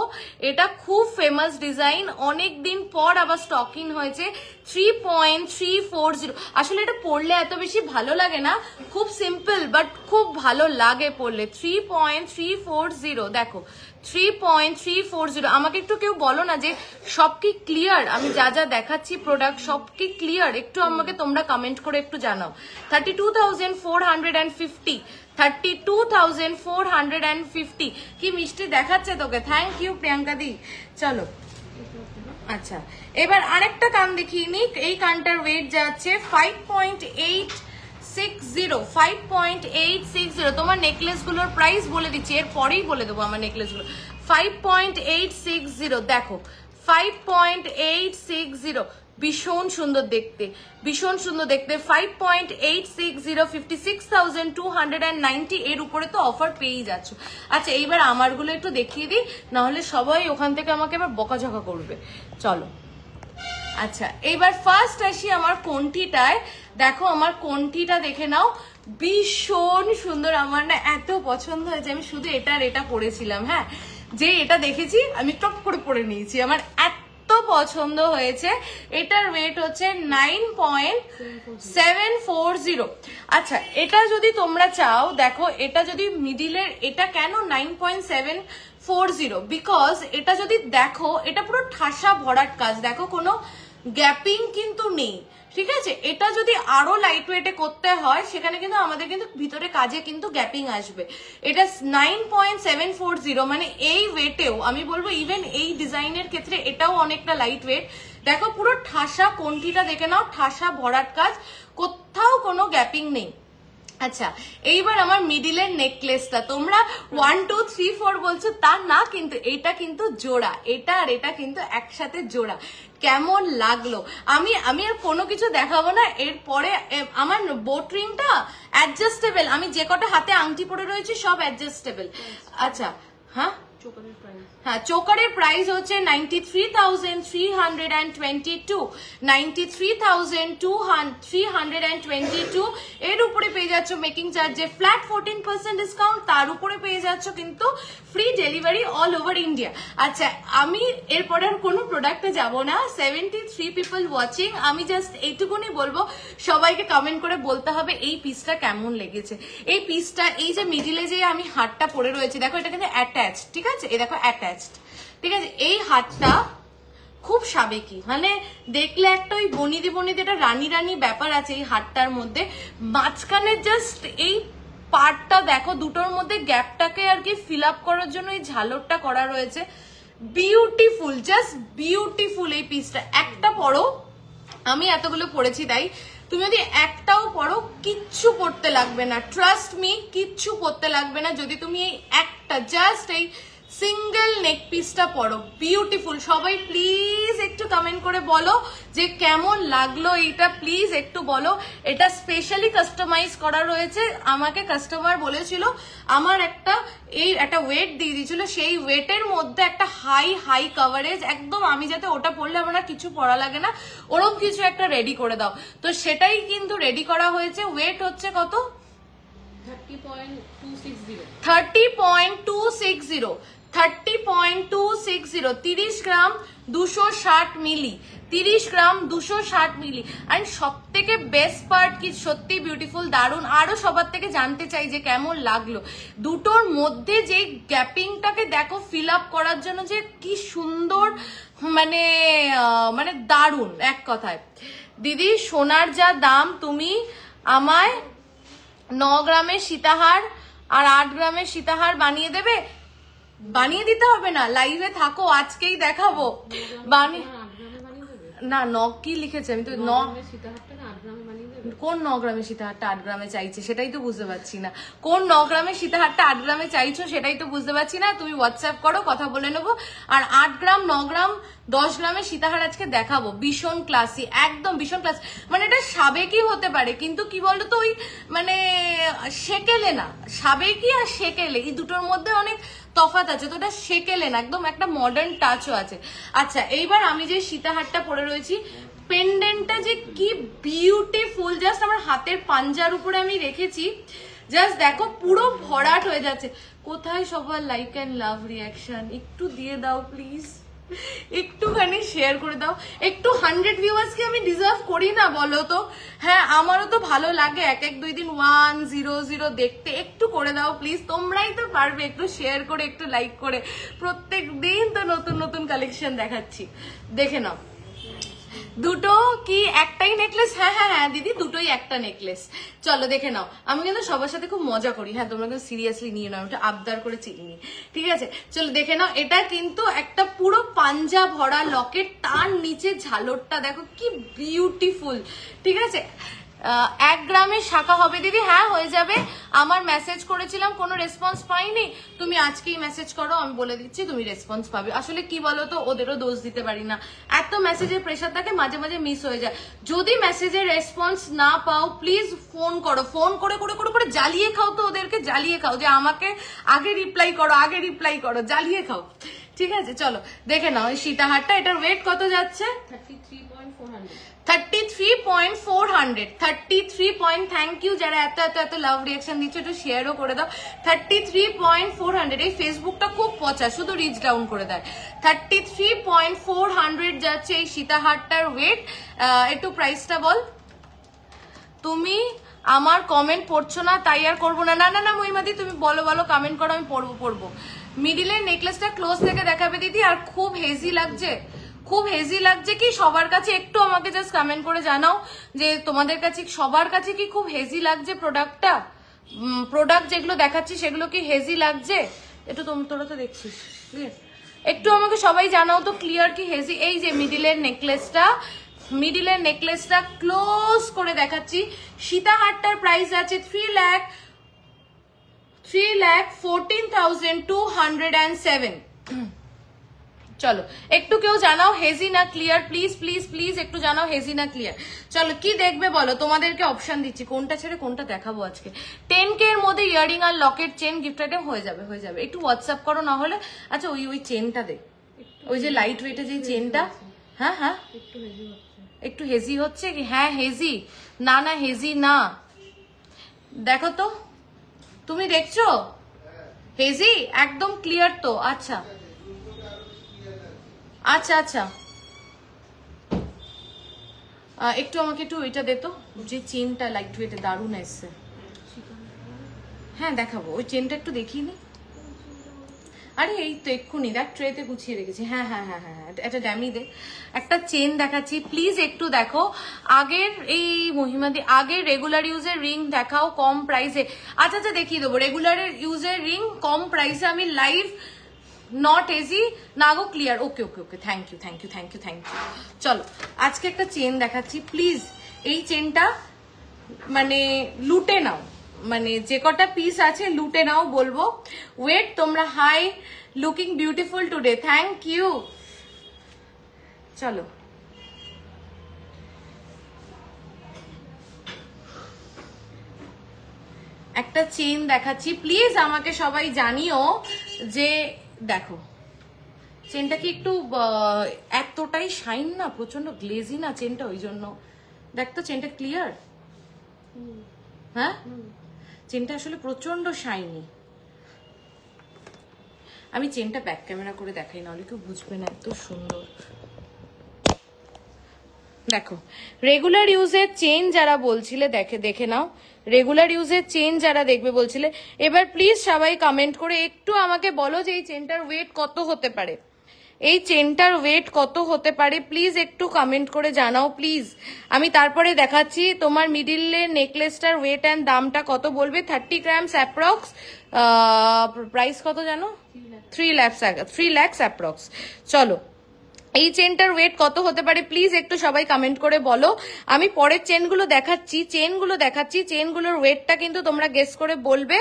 এটা খুব ফেমাস ডিজাইন, অনেক দিন পর আবার স্টকিং হয়েছে। 3.340। আসলে এটা পরলে এত বেশি ভালো লাগে না, খুব সিম্পল বাট খুব ভালো লাগে পরলে। 3.340, দেখো 3.340। আমাকে একটু কেউ বলো না যে সব কি ক্লিয়ার, আমি যা যা দেখাচ্ছি প্রোডাক্ট সব কি ক্লিয়ার, একটু আমাকে তোমরা কমেন্ট করে একটু জানাও। 32,450, 32,450। কি মিষ্টি দেখাচ্ছে তোকে, থ্যাংক ইউ প্রিয়াঙ্কা দি। চলো আচ্ছা, এবার আরেকটা কান দেখিয়ে নি। এই কানটার ওয়েট যাচ্ছে 5.860, 5.860। তোমার নেকলেস গুলোর প্রাইস বলে দিচ্ছি, এর পরেই বলে দেবো আমার নেকলেস গুলো। 5.860, দেখো 5.860, ভীষণ সুন্দর দেখতে, ভীষণ সুন্দর দেখতে। 5.860, 56,290। এর উপরে তো অফার পেয়েই যাচ্ছ। আচ্ছা, এইবার আমারগুলো একটু দেখিয়ে দিই, নাহলে সবাই ওখান থেকে আমাকে এবার বকাঝকা করবে। চলো আচ্ছা, এইবার ফার্স্ট আসি আমার কোনটিটায়। দেখো আমার কোনটিটা দেখে নাও, ভীষণ সুন্দর, আমার না এত পছন্দ হয়েছে, আমি শুধু এটা আর এটা পরেছিলাম, হ্যাঁ যে এটা দেখেছি আমি টপ করে পরে নিয়েছি, আমার এত পছন্দ হয়েছে। এটার ওয়েট হচ্ছে 9.740। আচ্ছা এটা যদি তোমরা চাও দেখো, এটা যদি মিডিলের, এটা কেন 9.740, বিকজ এটা যদি দেখো এটা পুরো ঠাসা ভরাট কাজ, দেখো কোনো গ্যাপিং কিন্তু নেই, ঠিক আছে। এটা যদি আরো লাইট ওয়েটে করতে হয় সেখানে কিন্তু আমাদের কিন্তু ভিতরে কাজে কিন্তু গ্যাপিং আসবে। এটা 9.740, মানে এই ওয়েটেও আমি বলবো ইভেন এই ডিজাইনের ক্ষেত্রে এটাও অনেকটা লাইট ওয়েট। দেখো পুরো ঠাসা, কোনটিটা দেখে নাও, ঠাসা ভরাট কাজ, কোথাও কোনো গ্যাপিং নেই। আচ্ছা এইবার আমার মিডিলের নেকলেসটা, তোমরা 1 2 3 4 বলছো, তা না, কিন্তু এটা কিন্তু জোড়া, এটা আর এটা কিন্তু একসাথে জোড়া। কেমন লাগলো? আমি আর কোনো কিছু দেখাবো না এরপরে। আমার বোট রিংটা অ্যাডজাস্টেবল, আমি যে কটা হাতে আংটি পরে রয়েছে সব অ্যাডজাস্টেবল। আচ্ছা হ্যাঁ, হ্যাঁ চোকারের প্রাইস হচ্ছে 93,322, 93,322। এর উপরে পেয়ে যাচ্ছ মেকিং চার্জে ফ্ল্যাট 14% ডিসকাউন্ট, তার উপরে পেয়ে যাচ্ছ কিন্তু free delivery all over India. আচ্ছা আমি এরপরে আর কোনো প্রোডাক্টে যাব না, 73 পিপল ওয়াচিং, আমি জাস্ট এইটুকুনি বলবো সবাইকে কমেন্ট করে বলতে হবে এই পিসটা কেমন লেগেছে। এই পিসটা, এই যে মিডিলে যে আমি হারটা পরে রয়েছে দেখো, এটা কিন্তু অ্যাটাচ, ঠিক আছে, এই দেখো অ্যাটাচড, ঠিক আছে। এই হারটা খুব সাবেকি, মানে দেখলে একটা ওই বনিদি বনিদি একটা রানী রানী ব্যাপার আছে এই হারটার মধ্যে। মাঝখানে জাস্ট এই পার্টটা দেখো, দুটোর মধ্যে গ্যাপটাকে আর কি ফিল আপ করার জন্য এই ঝালরটা করা রয়েছে। বিউটিফুল, জাস্ট বিউটিফুল এই পিসটা। একটা পরো, আমি এতগুলো পরেছি তাই তুমি যদি একটাও পরো কিচ্ছু পড়তে লাগবে না, ট্রাস্ট মি, কিচ্ছু পড়তে লাগবে না যদি তুমি এই একটা জাস্ট এই সিঙ্গেল নেক পিসটা পরো। বিউটিফুল। সবাই প্লিজ একটু কমেন্ট করে বলো যে কেমন লাগলো এইটা, প্লিজ একটু বলো। এটা স্পেশালি কাস্টমাইজ করা রয়েছে, আমাকে কাস্টমার বলেছিল আমার একটা ওয়েট দিয়ে দিয়েছিল, সেই ওয়েটের মধ্যে একটা হাই কভারেজ, একদম আমি যাতে ওটা পরলে আমার না কিছু পরা লাগে না, ওরকম কিছু একটা রেডি করে দাও। তো সেটাই কিন্তু রেডি করা হয়েছে। ওয়েট হচ্ছে কত? 30.260, 30 গ্রাম 260 মিলি, 30 গ্রাম 260 মিলি। অ্যান্ড সব থেকে বেস্ট পার্ট কি, সত্যি বিউটিফুল, দারুণ। আরো সবার থেকে জানতে চাই যে কেমন লাগলো। দুটোর মধ্যে যে গ্যাপিংটাকে দেখো ফিল আপ করার জন্য যে কি সুন্দর, মানে দারুণ এক কথায়। দিদি সোনার যা দাম, তুমি আমায় 9 গ্রামের সীতাহার আর 8 গ্রামের সীতাহার বানিয়ে দেবে? বানিয়ে দিতে হবে না, লাইভে থাকো, আজকেই দেখাবো। না 9 কি লিখেছে, আমি তো 9, কোন 9 গ্রামের সীতাহারটা 8 গ্রামে চাইছে সেটাই তো বুঝতে পারছি না। কোন 9 গ্রামের সীতাহারটা 8 গ্রামে চাইছো সেটাই তো বুঝতে পারছি না। তুমি হোয়াটসঅ্যাপ করো, কথা বলে নেবো। আর 8 গ্রাম 9 গ্রাম 10 গ্রামের সীতাহার আজকে দেখাবো, ভীষণ ক্লাসি, একদম ভীষণ ক্লাসি। মানে এটা সাবেকি হতে পারে কিন্তু কি বলতো ওই মানে সেকেলে না, সাবেকি আর সেকেলে এই দুটোর মধ্যে অনেক তফাৎ আছে, তো এটা সেকেলে না, একদম একটা মডার্ন টাচও আছে। আচ্ছা এইবার আমি যে সীতাহারটা পরে রয়েছি, পেন্ডেন্টটা যে কি বিউটিফুল, জাস্ট আমার হাতের পাঞ্জার উপরে আমি রেখেছি, জাস্ট দেখো পুরো ভরাট হয়ে যাচ্ছে। কোথায় সবার লাইক অ্যান্ড লাভ রিয়াকশন একটু দিয়ে দাও প্লিজ, একটুখানি শেয়ার করে দাও। একটু 100 ভিউয়ার্স কি আমি ডিজার্ভ করি না বলো তো? হ্যাঁ আমারও তো ভালো লাগে এক এক 2 দিন 100 দেখতে, একটু করে দাও প্লিজ, তোমরাই তো পারবে, একটু শেয়ার করে একটু লাইক করে। প্রত্যেক দিন তো নতুন নতুন কালেকশন দেখাচ্ছি, দেখে নাও। দুটো কি একটাই নেকলেস? হ্যাঁ হ্যাঁ হ্যাঁ দিদি, দুটোই একটা নেকলেস। চলো দেখে নাও। আমি কিন্তু সবার সাথে খুব মজা করি, হ্যাঁ তোমরা কিন্তু সিরিয়াসলি নিয়ে নাও, ওটা আবদার করে চিনি, ঠিক আছে। চলো দেখে নাও। এটা কিন্তু একটা পুরো পাঞ্জা ভরা লকেট, তার নিচে ঝালরটা দেখো কি বিউটিফুল, ঠিক আছে। 1 গ্রামের শাখা হবে দিদি? হ্যাঁ হয়ে যাবে। আমার মেসেজ করেছিলাম, কোনো রেসপন্স পাইনি, তুমি আজকেই মেসেজ করো, আমি বলে দিচ্ছি তুমি রেসপন্স পাবে। আসলে কি বলতো, ওদেরও দোষ দিতে পারি না, এত মেসেজের প্রেশার থাকে, মাঝে মাঝে মিস হয়ে যায়। যদি মেসেজের রেসপন্স না পাও প্লিজ ফোন করো, ফোন করে করে করে করে জ্বালিয়ে খাও, তো ওদেরকে জ্বালিয়ে খাও যে আমাকে আগে রিপ্লাই করো, আগে রিপ্লাই করো, জ্বালিয়ে খাও, ঠিক আছে। চলো দেখে নাও এই সীতাহারটা, এটার ওয়েট কত যাচ্ছে? 33. থ্যাংক ইউ যারা এত এত এত লাভ রিয়াকশন দিচ্ছ, একটু শেয়ারও করে দাও। 33.400। এই ফেসবুকটা খুব পচা, শুধু রিচ ডাউন করে দেয়। 33.400 যাচ্ছে এই সীতাহারটার ওয়েট। একটু প্রাইসটা বল। তুমি আমার কমেন্ট পড়ছো না তাই আর করবো না। না না না মহিমাদি, তুমি বলো বলো, কমেন্ট করো, আমি পড়বো। মিডিলের নেকলেসটা ক্লোজ থেকে দেখাবে দিদি। আর খুব হেজি লাগছে, খুব হেজি লাগছে কি সবার কাছে? একটু আমাকে জাস্ট কমেন্ট করে জানাও যে তোমাদের কাছে সবার কাছে কি খুব হেজি লাগছে প্রোডাক্টটা? প্রোডাক্ট যেগুলো দেখাচ্ছি সেগুলো কি হেজি লাগছে? একটু তোরা তো দেখছিস, একটু আমাকে সবাই জানাও তো ক্লিয়ার কি হেজি। এই যে মিডিলের নেকলেসটা ক্লোজ করে দেখাচ্ছি। সীতাহারটার প্রাইস আছে 3,14,207। চলো একটু কেউ জানাও হেজি না ক্লিয়ার, প্লিজ প্লিজ প্লিজ একটু জানাও হেজি না ক্লিয়ার। চলো কি দেখবে বলো, তোমাদেরকে অপশন দিচ্ছি কোনটা ছেড়ে কোনটা দেখাবো আজকে। 10K এর মধ্যে ইয়ারিং আর লকেট চেন গিফট আইটেম হয়ে যাবে। একটু হোয়াটসঅ্যাপ করো না হলে। আচ্ছা ওই চেনটা দে, ওই যে লাইট ওয়েটে যে চেনটা। হ্যাঁ হ্যাঁ একটু হেজি হচ্ছে কি? হ্যাঁ হেজি না, না হেজি না, দেখো তো তুমি দেখছো হেজি একদম ক্লিয়ার তো। আচ্ছা আচ্ছা আচ্ছা একটু আমাকে একটু ওইটা দে তো, যে চেনটা লাইট ওয়েটে দারুণ এসছে। হ্যাঁ দেখাবো, ওই চেনটা একটু দেখিয়ে নি। আরে এই তো এক্ষুনি দেখ ট্রেতে গুছিয়ে রেখেছি। হ্যাঁ হ্যাঁ হ্যাঁ হ্যাঁ একটা ড্যামি দে, একটা চেন দেখাচ্ছি প্লিজ একটু দেখো। আগের এই মহিমাদি আগের রেগুলার ইউজের রিং দেখাও কম প্রাইসে। আচ্ছা আচ্ছা দেখিয়ে দেবো রেগুলার ইউজের রিং কম প্রাইসে আমি লাইভ। নট এজি না গো clear. Okay okay okay thank you thank you thank you thank you. চলো আজকে একটা চেন দেখাচ্ছি প্লিজ। এই চেনটা মানে লুটে নাও, মানে যে কটা পিস আছে লুটে নাও বলবো। ওয়েট তোমরা hi looking beautiful today, thank you. চলো একটা চেন দেখাচ্ছি প্লিজ, আমাকে সবাই জানিও যে দেখো চেনটা কি একটু এতটাই শাইন না, প্রচন্ড গ্লেজি না চেনটা, ওই জন্য দেখ তো চেনটা ক্লিয়ার। হ্যাঁ চেনটা আসলে প্রচন্ড শাইনি। আমি চেনটা ব্যাক ক্যামেরা করে দেখাই, নাহলে কেউ বুঝবে না, এত সুন্দর। দেখো রেগুলার ইউজের চেন যারা বলছিলে দেখে নাও, রেগুলার ইউজের চেন যারা দেখবে বলছিলে। এবার প্লিজ সবাই কমেন্ট করে একটু আমাকে বলো যে এই চেনটার ওয়েট কত হতে পারে, এই চেনটার ওয়েট কত হতে পারে প্লিজ একটু কমেন্ট করে জানাও প্লিজ। আমি তারপরে দেখাচ্ছি তোমার মিডিলের নেকলেসটার ওয়েট অ্যান্ড দামটা কত বলবে। 30 গ্রামস অ্যাপ্রক্স, প্রাইস কত জানো? 3 lakhs অ্যাপ্রক্স। চলো এই চেনটার ওয়েট কত হতে পারে প্লিজ একটু সবাই কমেন্ট করে বলো। আমি পরের চেনগুলো দেখাচ্ছি, চেনগুলোর ওয়েটটা কিন্তু তোমরা গেস করে বলবে,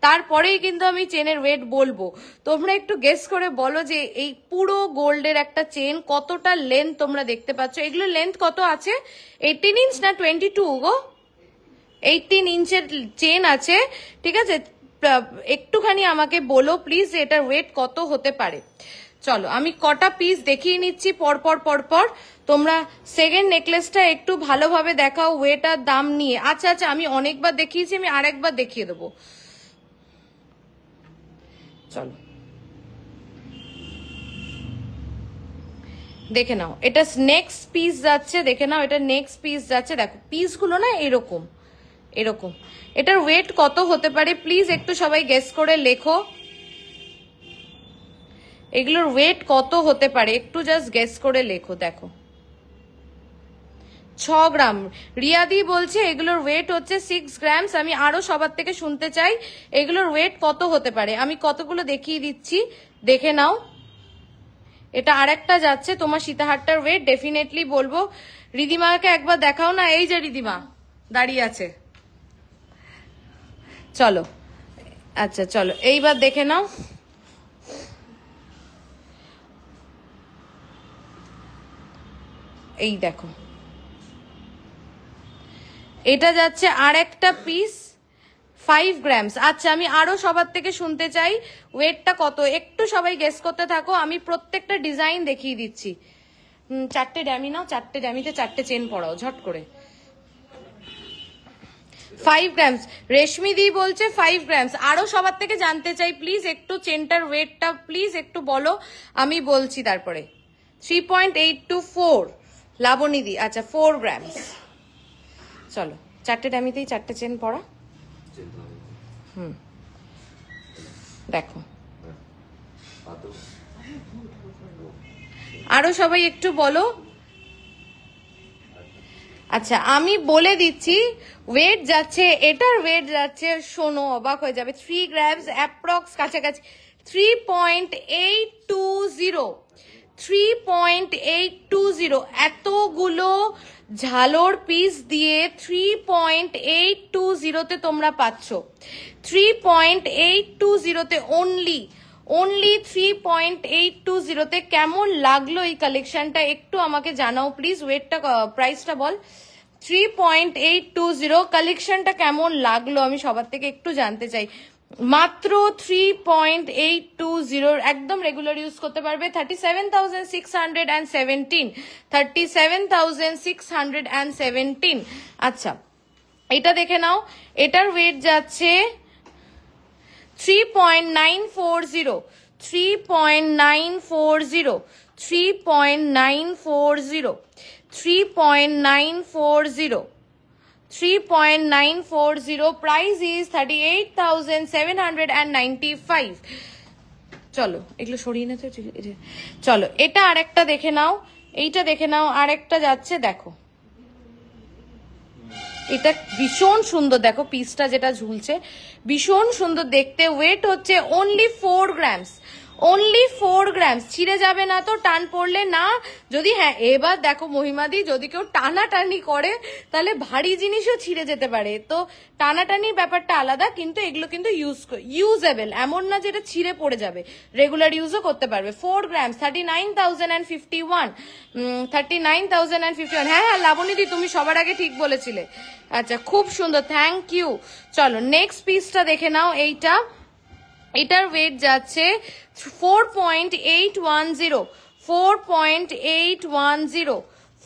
তারপরেই কিন্তু আমি চেনের ওয়েট বলবো। তোমরা একটু গেস করে বলো যে এই পুরো গোল্ডের একটা চেন কতটা লেন্থ তোমরা দেখতে পাচ্ছ। এগুলোর লেন্থ কত আছে? 18 ইঞ্চ না 22 গো? 18 ইঞ্চের চেন আছে, ঠিক আছে? একটুখানি আমাকে বলো প্লিজ এটার ওয়েট কত হতে পারে। চলো আমি কটা পিস দেখিয়ে নিচ্ছি পরপর। তোমরা সেকেন্ড নেকলেসটা একটু ভালোভাবে দেখাও ওয়েট আর দাম নিয়ে। আচ্ছা আচ্ছা আমি অনেকবার দেখিয়েছি, আমি আরেকবার দেখিয়ে দেবো। চলো দেখে নাও, এটা নেক্সট পিস যাচ্ছে, দেখে নাও এটা নেক্সট পিস যাচ্ছে। দেখো পিসগুলো না এরকম, এটার ওয়েট কত হতে পারে প্লিজ একটু সবাই গেস করে লেখো। এগুলোর ওয়েট কত হতে পারে একটু জাস্ট গেস করে লেখো। দেখো 6 গ্রাম। রিয়াদি বলছে এগুলোর ওয়েট হচ্ছে 6 গ্রামস। আমি আরো সবার থেকে শুনতে চাই এগুলোর ওয়েট কত হতে পারে। আমি কতগুলো দেখিয়ে দিচ্ছি, দেখে নাও। এটা আরেকটা যাচ্ছে তোমার সীতাহারটার ওয়েট ডেফিনেটলি বলবো। রিদিমাকে একবার দেখাও না, এই যে রিদিমা দাঁড়িয়ে আছে। চলো আচ্ছা চলো এইবার দেখে নাও। এই দেখো এটা যাচ্ছে আর একটা পিস 5 গ্রামস। আচ্ছা আমি আরো সবার থেকে শুনতে চাই ওয়েটটা কত, একটু সবাই গেস করতে থাকো। আমি প্রত্যেকটা ডিজাইন দেখিয়ে দিচ্ছি। চারটে ড্যামি নাও, চারটে ড্যামিতে চারটে চেন পড়াও ঝট করে। 5 গ্রামস রেশমি দি বলছে 5 গ্রামস। আরো সবার থেকে জানতে চাই প্লিজ একটু চেনটার ওয়েটটা প্লিজ একটু বলো, আমি বলছি তারপরে। 3.8 to 4 লাবণী দি, আচ্ছা 4 গ্রামস। চলো চারটে ড্যামিতেই চারটে চেন পড়া। দেখো আরো সবাই একটু বলো। আচ্ছা আমি বলে দিচ্ছি ওয়েট যাচ্ছে, এটার ওয়েট যাচ্ছে, শোনো অবাক হয়ে যাবে, 3 গ্রামস অ্যাপ্রক্স কাছাকাছি 3.820 3.820 এতগুলো ঝালোর পিস দিয়ে 3.820 তে তোমরা পাচ্ছ। 3.820 তে অনলি 3.820 তে কেমন লাগলো এই কালেকশনটা একটু আমাকে জানাও প্লিজ। ওয়েটটা প্রাইসটা বল। 3.820 কালেকশনটা কেমন লাগলো আমি সবার থেকে একটু জানতে চাই। মাত্র 3.820 একদম রেগুলার ইউজ করতে পারবে। 37,617 37,617। আচ্ছা এটা দেখে নাও, এটার ওয়েট যাচ্ছে 3.940 3.940 3.940 3.940 3.940 price is 38,795। চলো এগুলো সরিয়ে নিতে, চলো এটা আরেকটা দেখে নাও, এইটা দেখে নাও, আরেকটা যাচ্ছে দেখো, এটা ভীষণ সুন্দর, দেখো পিসটা যেটা ঝুলছে ভীষণ সুন্দর দেখতে। ওয়েট হচ্ছে অনলি 4 গ্রামস, অনলি 4 গ্রামস। ছিঁড়ে যাবে না তো টান পড়লে না? যদি হ্যাঁ এবার দেখো মহিমাদি, যদি কেউ টানাটানি করে তাহলে ভারী জিনিসও ছিঁড়ে যেতে পারে, তো টানাটানির ব্যাপারটা আলাদা, কিন্তু এগুলো কিন্তু ইউজেবল, এমন না যেটা ছিঁড়ে পড়ে যাবে, রেগুলার ইউজও করতে পারবে। 4 গ্রামস 39,051 39,051। হ্যাঁ হ্যাঁ লাবণীদি তুমি সবার আগে ঠিক বলেছিলে। আচ্ছা খুব সুন্দর, থ্যাংক ইউ। চলো নেক্সট পিসটা দেখে নাও। এইটা, এটার ওয়েট যাচ্ছে 4.810 4.810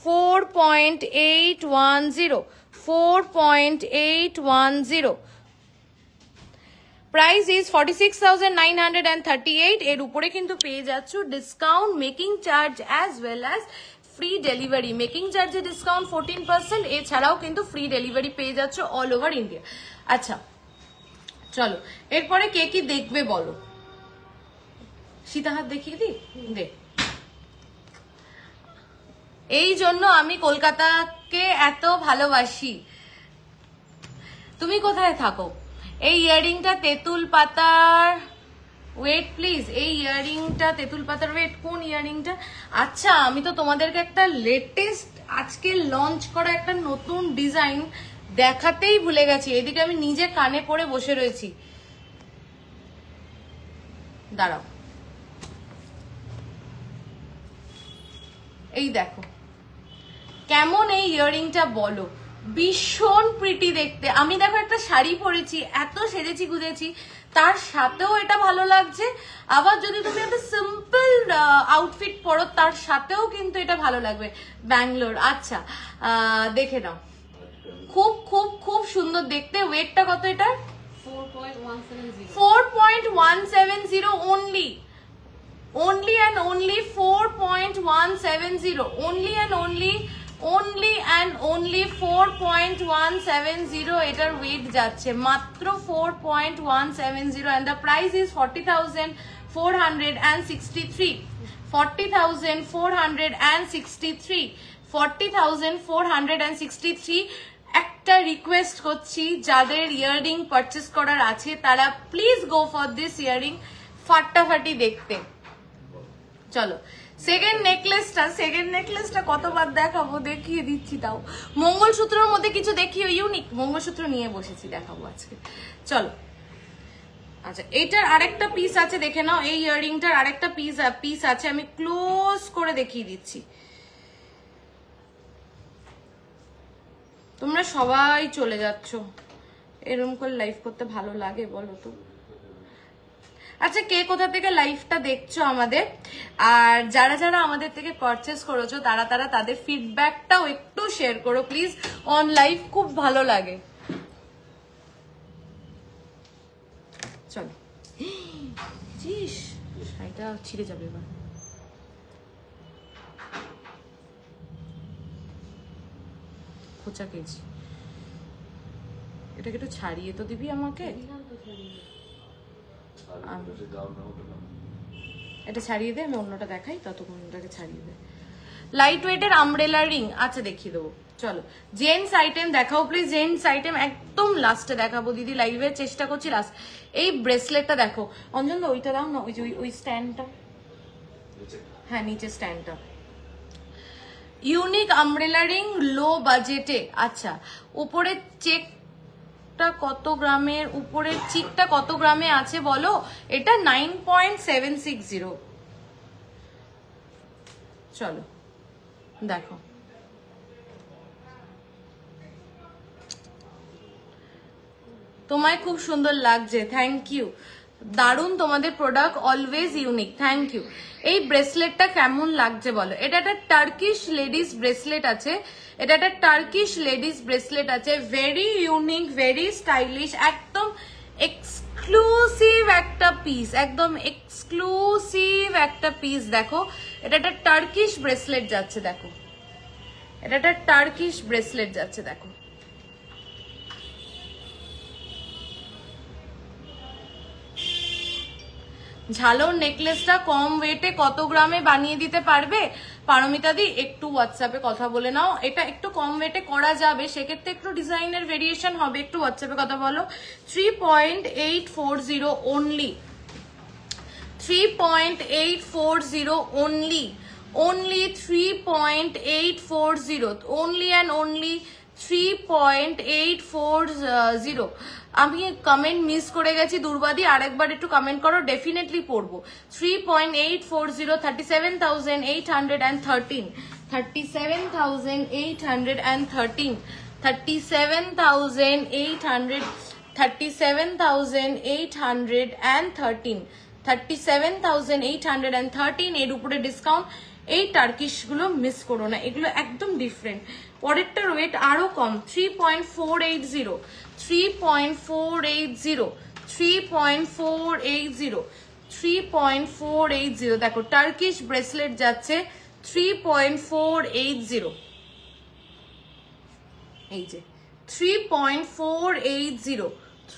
4.810 4.810। Price is 46,938। এর উপরে কিন্তু পেয়ে যাচ্ছ discount, making charge as well as free delivery. Making চার্জে ডিসকাউন্ট 14%, এছাড়াও কিন্তু ফ্রি ডেলিভারি পেয়ে যাচ্ছ অল ওভার ইন্ডিয়া। আচ্ছা চলো এরপরে কে কি দেখবে বলো। সীতাহার দেখিয়ে দি, দেখ এই জন্য আমি কলকাতাকে এত ভালোবাসি। তুমি কোথায় থাকো? এই ইয়াররিংটা তেঁতুল পাতার ওয়েট প্লিজ, এই ইয়াররিংটা তেঁতুল পাতার ওয়েট কোন ইয়াররিংটা? আচ্ছা আমি তো তোমাদেরকে একটা লেটেস্ট আজকে লঞ্চ করা একটা নতুন ডিজাইন দেখাতেই ভুলে গেছি। এদিকে আমি নিজে কানে পড়ে বসে রয়েছি, দাঁড়াও। এই দেখো কেমন এই ইয়াররিংটা বলো, ভীষণ প্রিটি দেখতে। আমি দেখো একটা শাড়ি পরেছি, এত সেজেছি গুজেছি, তার সাথেও এটা ভালো লাগছে। আবার যদি তুমি একটা সিম্পল আউটফিট পরো তার সাথেও কিন্তু এটা ভালো লাগবে। ব্যাঙ্গালোর, আচ্ছা দেখে নাও, খুব খুব খুব সুন্দর দেখতে। ওয়েটটা কত এটা? 4.170 only and only 4.170 only and only 4.170 এটার ওয়েট যাচ্ছে মাত্র 4.170 and the price is 40,463 40,463 40,463। একটা রিকোয়েস্ট করছি, যাদের ইয়াররিং পারচেস করার আছে তারা please go for this earring, ফাটাফাটি দেখতে। চলো সেকেন্ড নেকলেসটা কতবার দেখাবো, দেখিয়ে দিচ্ছি। তাও মঙ্গলসূত্রের মধ্যে কিছু দেখিও, ইউনিক মঙ্গলসূত্র নিয়ে বসেছি, দেখাবো আজকে। চলো আচ্ছা এটার আরেকটা পিস আছে দেখে নাও, এই ইয়াররিংটার আরেকটা পিস আছে, আমি ক্লোজ করে দেখিয়ে দিচ্ছি। তোমরা সবাই চলে যাচ্ছ, এরকম করে লাইভ করতে ভালো লাগে বলো তো? আচ্ছা, কে কোথা থেকে লাইভটা দেখছো আমাদের, আর যারা যারা আমাদের থেকে পারচেস করেছো তারা তাদের ফিডব্যাকটাও একটু শেয়ার করো প্লিজ অন লাইভ, খুব ভালো লাগে। চলো, শাড়িটা ছিঁড়ে যাবে এবার। খোঁচা কেজি, এটাকে একটু ছাড়িয়ে তো দিবি আমাকে। এটা ছাড়িয়ে দে, আমি অন্যটা দেখাই, ততক্ষণ ওটাকে ছাড়িয়ে দে। লাইট ওয়েটের আমব্রেলা রিং, আচ্ছা দেখিয়ে দেবো। চলো, জেন্টস আইটেম দেখাও প্লিজ, জেন্টস আইটেম একদম লাস্টে দেখাবো দিদি, লাইভের চেষ্টা করছি লাস্ট। এই ব্রেসলেটটা দেখো অঞ্জন, ওইটা দাও না, ওই যে ওই স্ট্যান্ডটা, হ্যাঁ নিচে স্ট্যান্ডটা। ইউনিক আমব্রেলা রিং লো বাজেটে। আচ্ছা, উপরের চেকটা কত গ্রামের, উপরের চিকটা কত গ্রামে আছে বলো? এটা 9.760। চলো দেখো, তোমায় খুব সুন্দর লাগছে, থ্যাংক ইউ, দারুন তোমাদের product, always unique, thank you. এই ব্রেসলেটটা কেমন লাগছে বলো? এটা একটা টার্কিশ লেডিস ব্রেসলেট আছে, এটা একটা টার্কিশ লেডিস ব্রেসলেট আছে, ভেরি ইউনিক, ভেরি স্টাইলিশ, একদম এক্সক্লুসিভ একটা পিস, একদম এক্সক্লুসিভ একটা পিস। দেখো, এটা একটা টার্কিশ ব্রেসলেট যাচ্ছে, দেখো এটা একটা টার্কিশ ব্রেসলেট যাচ্ছে, দেখো ঝালর নেকলেসটা কম ওয়েটে কত গ্রামে বানিয়ে দিতে পারবে পারমিতা দি? একটু হোয়াটসঅ্যাপে কথা বলে নাও, এটা একটু কম ওয়েটে করা যাবে, সেক্ষেত্রে একটু ডিজাইনের ভেরিয়েশন হবে, একটু হোয়াটসঅ্যাপে কথা বলো। 3.840 only, 3.840 only, only 3.840, only and only 3.840। আমি কমেন্ট মিস করে গেছি দুর্বাদি, আরেকবার একটু কমেন্ট করো, ডেফিনেটলি পড়বো। 3.840, 37,813, 37,813, 37,800, 37,813, 37,813 এর উপরে ডিসকাউন্ট। এই টার্কিশ গুলো মিস করো না, এগুলো একদম ডিফারেন্ট। পরেরটার ওয়েট আরো কম, 3.480, 3.480, 3.480, 3.480। দেখো টার্কিশ ব্রেসলেট যাচ্ছে 3.480, এই যে 3.480,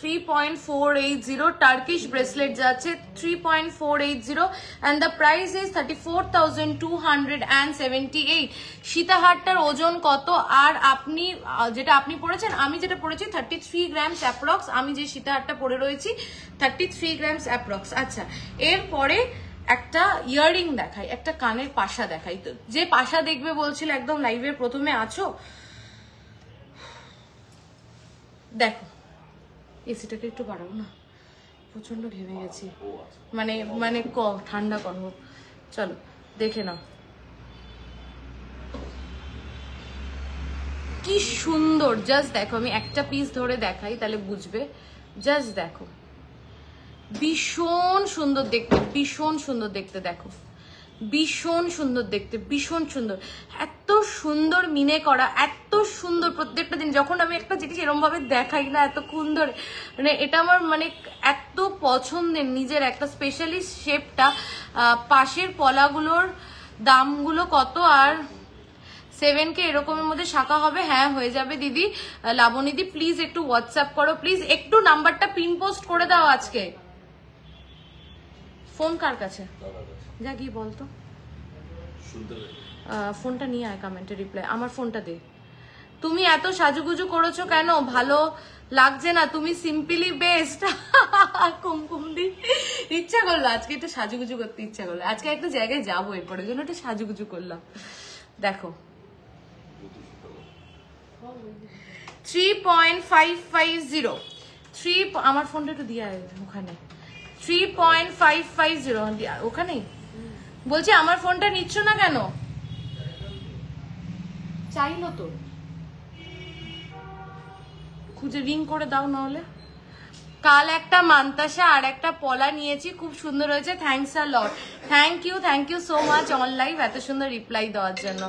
3.480 Turkish bracelet যাচ্ছে 3.480 and the price is 34,278। সীতাহারটার ওজন কত? আর আপনি যেটা আপনি পড়েছেন, আমি যেটা পড়েছি 33 গ্রামস অ্যাপ্রক্স, আমি যে সীতাহারটা পরে রয়েছি 33 গ্রামস অ্যাপ্রক্স। আচ্ছা, এরপরে একটা ইয়াররিং দেখাই, একটা কানের পাশা দেখাই। তো যে পাশা দেখবে বলছিল একদম লাইভের প্রথমে আছো, দেখো এসিটাকে একটু বাড়াবো না, প্রচন্ড ঘেমে গেছি, মানে ঠান্ডা করবো। চলো দেখে নাও কি সুন্দর, জাস্ট দেখো, আমি একটা পিস ধরে দেখাই তাহলে বুঝবে। জাস্ট দেখো, ভীষণ সুন্দর দেখতে, ভীষণ সুন্দর দেখতে, দেখো ভীষণ সুন্দর দেখতে, ভীষণ সুন্দর, এত সুন্দর মিনে করা, এত সুন্দর প্রত্যেকটা জিনিস। যখন আমি একটা জিনিস এরকম ভাবে দেখাই না এত সুন্দর, মানে এটা আমার মানে এত পছন্দের নিজের একটা স্পেশালি শেপটা। পাশের পলাগুলোর দামগুলো কত? আর 7K এরকমের মধ্যে শাখা হবে? হ্যাঁ হয়ে যাবে দিদি। লাবণীদি প্লিজ একটু হোয়াটসঅ্যাপ করো, প্লিজ একটু নাম্বারটা পিন পোস্ট করে দাও আজকে। ফোন কার কাছে? যা গিয়ে বলতো, ফোনটা নিয়ে আয়, কমেন্টে রিপ্লাই, আমার ফোনটা দে। তুমি এত সাজুগুজু করেছো কেন? ভালো লাগছে না? তুমি সিম্পলি বেস্ট। কুমকুম দি ইচ্ছা করলো আজকে একটু সাজুগুজু করতে, ইচ্ছা করলো আজকে একটা জায়গায় যাবো, এরপরের জন্য একটু সাজুগুজু করলাম। দেখো 3.550, আমার ফোনটা একটু দিয়ে ওখানে 3.550 ওখানেই বলছি। আমার ফোনটা নিচ্ছ না কেন? চাইলো তো, খুঁজে রিং করে দাও, নাহলে কাল একটা মান্তাসা আর একটা পলা নিয়েছি, খুব সুন্দর হয়েছে, thanks a lot. Thank you so much on live এত সুন্দর রিপ্লাই দেওয়ার জন্য,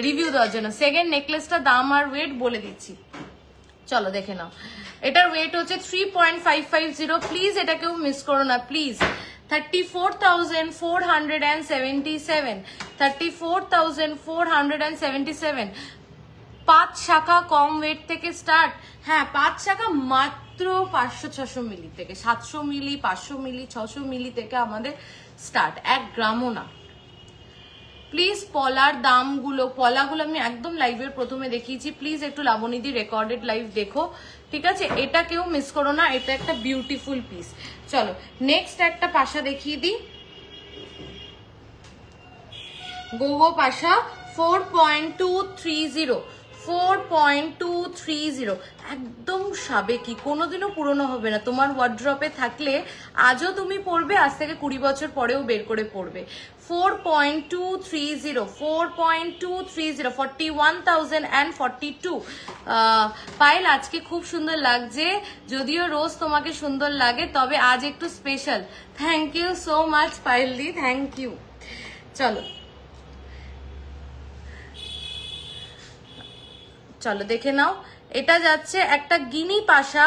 রিভিউ দেওয়ার জন্য। সেকেন্ড নেকলেসটা দাম আর ওয়েট বলে দিচ্ছি, চলো দেখে নাও। এটার ওয়েট হচ্ছে 3.550। প্লিজ এটা কেউ মিস করো না প্লিজ। 34,477, 34,477। 5 শাখা কম ওয়েট থেকে স্টার্ট। হ্যাঁ 5 শাখা মাত্র 500-600 মিলি থেকে, 700 মিলি, 500 মিলি, 600 মিলি থেকে আমাদের স্টার্ট, 1 গ্রামও না। প্লিজ পলার দামগুলো, পলাগুলো আমি একদম লাইভের প্রথমে দেখিয়েছি, প্লিজ একটু লাবণীদি রেকর্ডেড লাইভ দেখো, ঠিক আছে? এটা কেউ মিস করো না, এটা একটা বিউটিফুল পিস। চলো নেক্সট একটা পাশা দেখিয়ে দিই, গোগো পাশা 4.230, 4.230, একদম সাবেকি, কোনোদিনও পুরনো হবে না। তোমার ওয়ার্ড্রপে থাকলে আজও তুমি পরবে, আজ থেকে 20 বছর পরেও বের করে পরবে। 4.230, 4.230, 41,042। পায়েল আজকে খুব সুন্দর লাগছে, যদিও রোজ তোমাকে সুন্দর লাগে, তবে আজ একটু special. Thank you so much Payel দি, থ্যাংক ইউ। চলো চলো দেখে নাও, এটা যাচ্ছে একটা গিনি পাশা,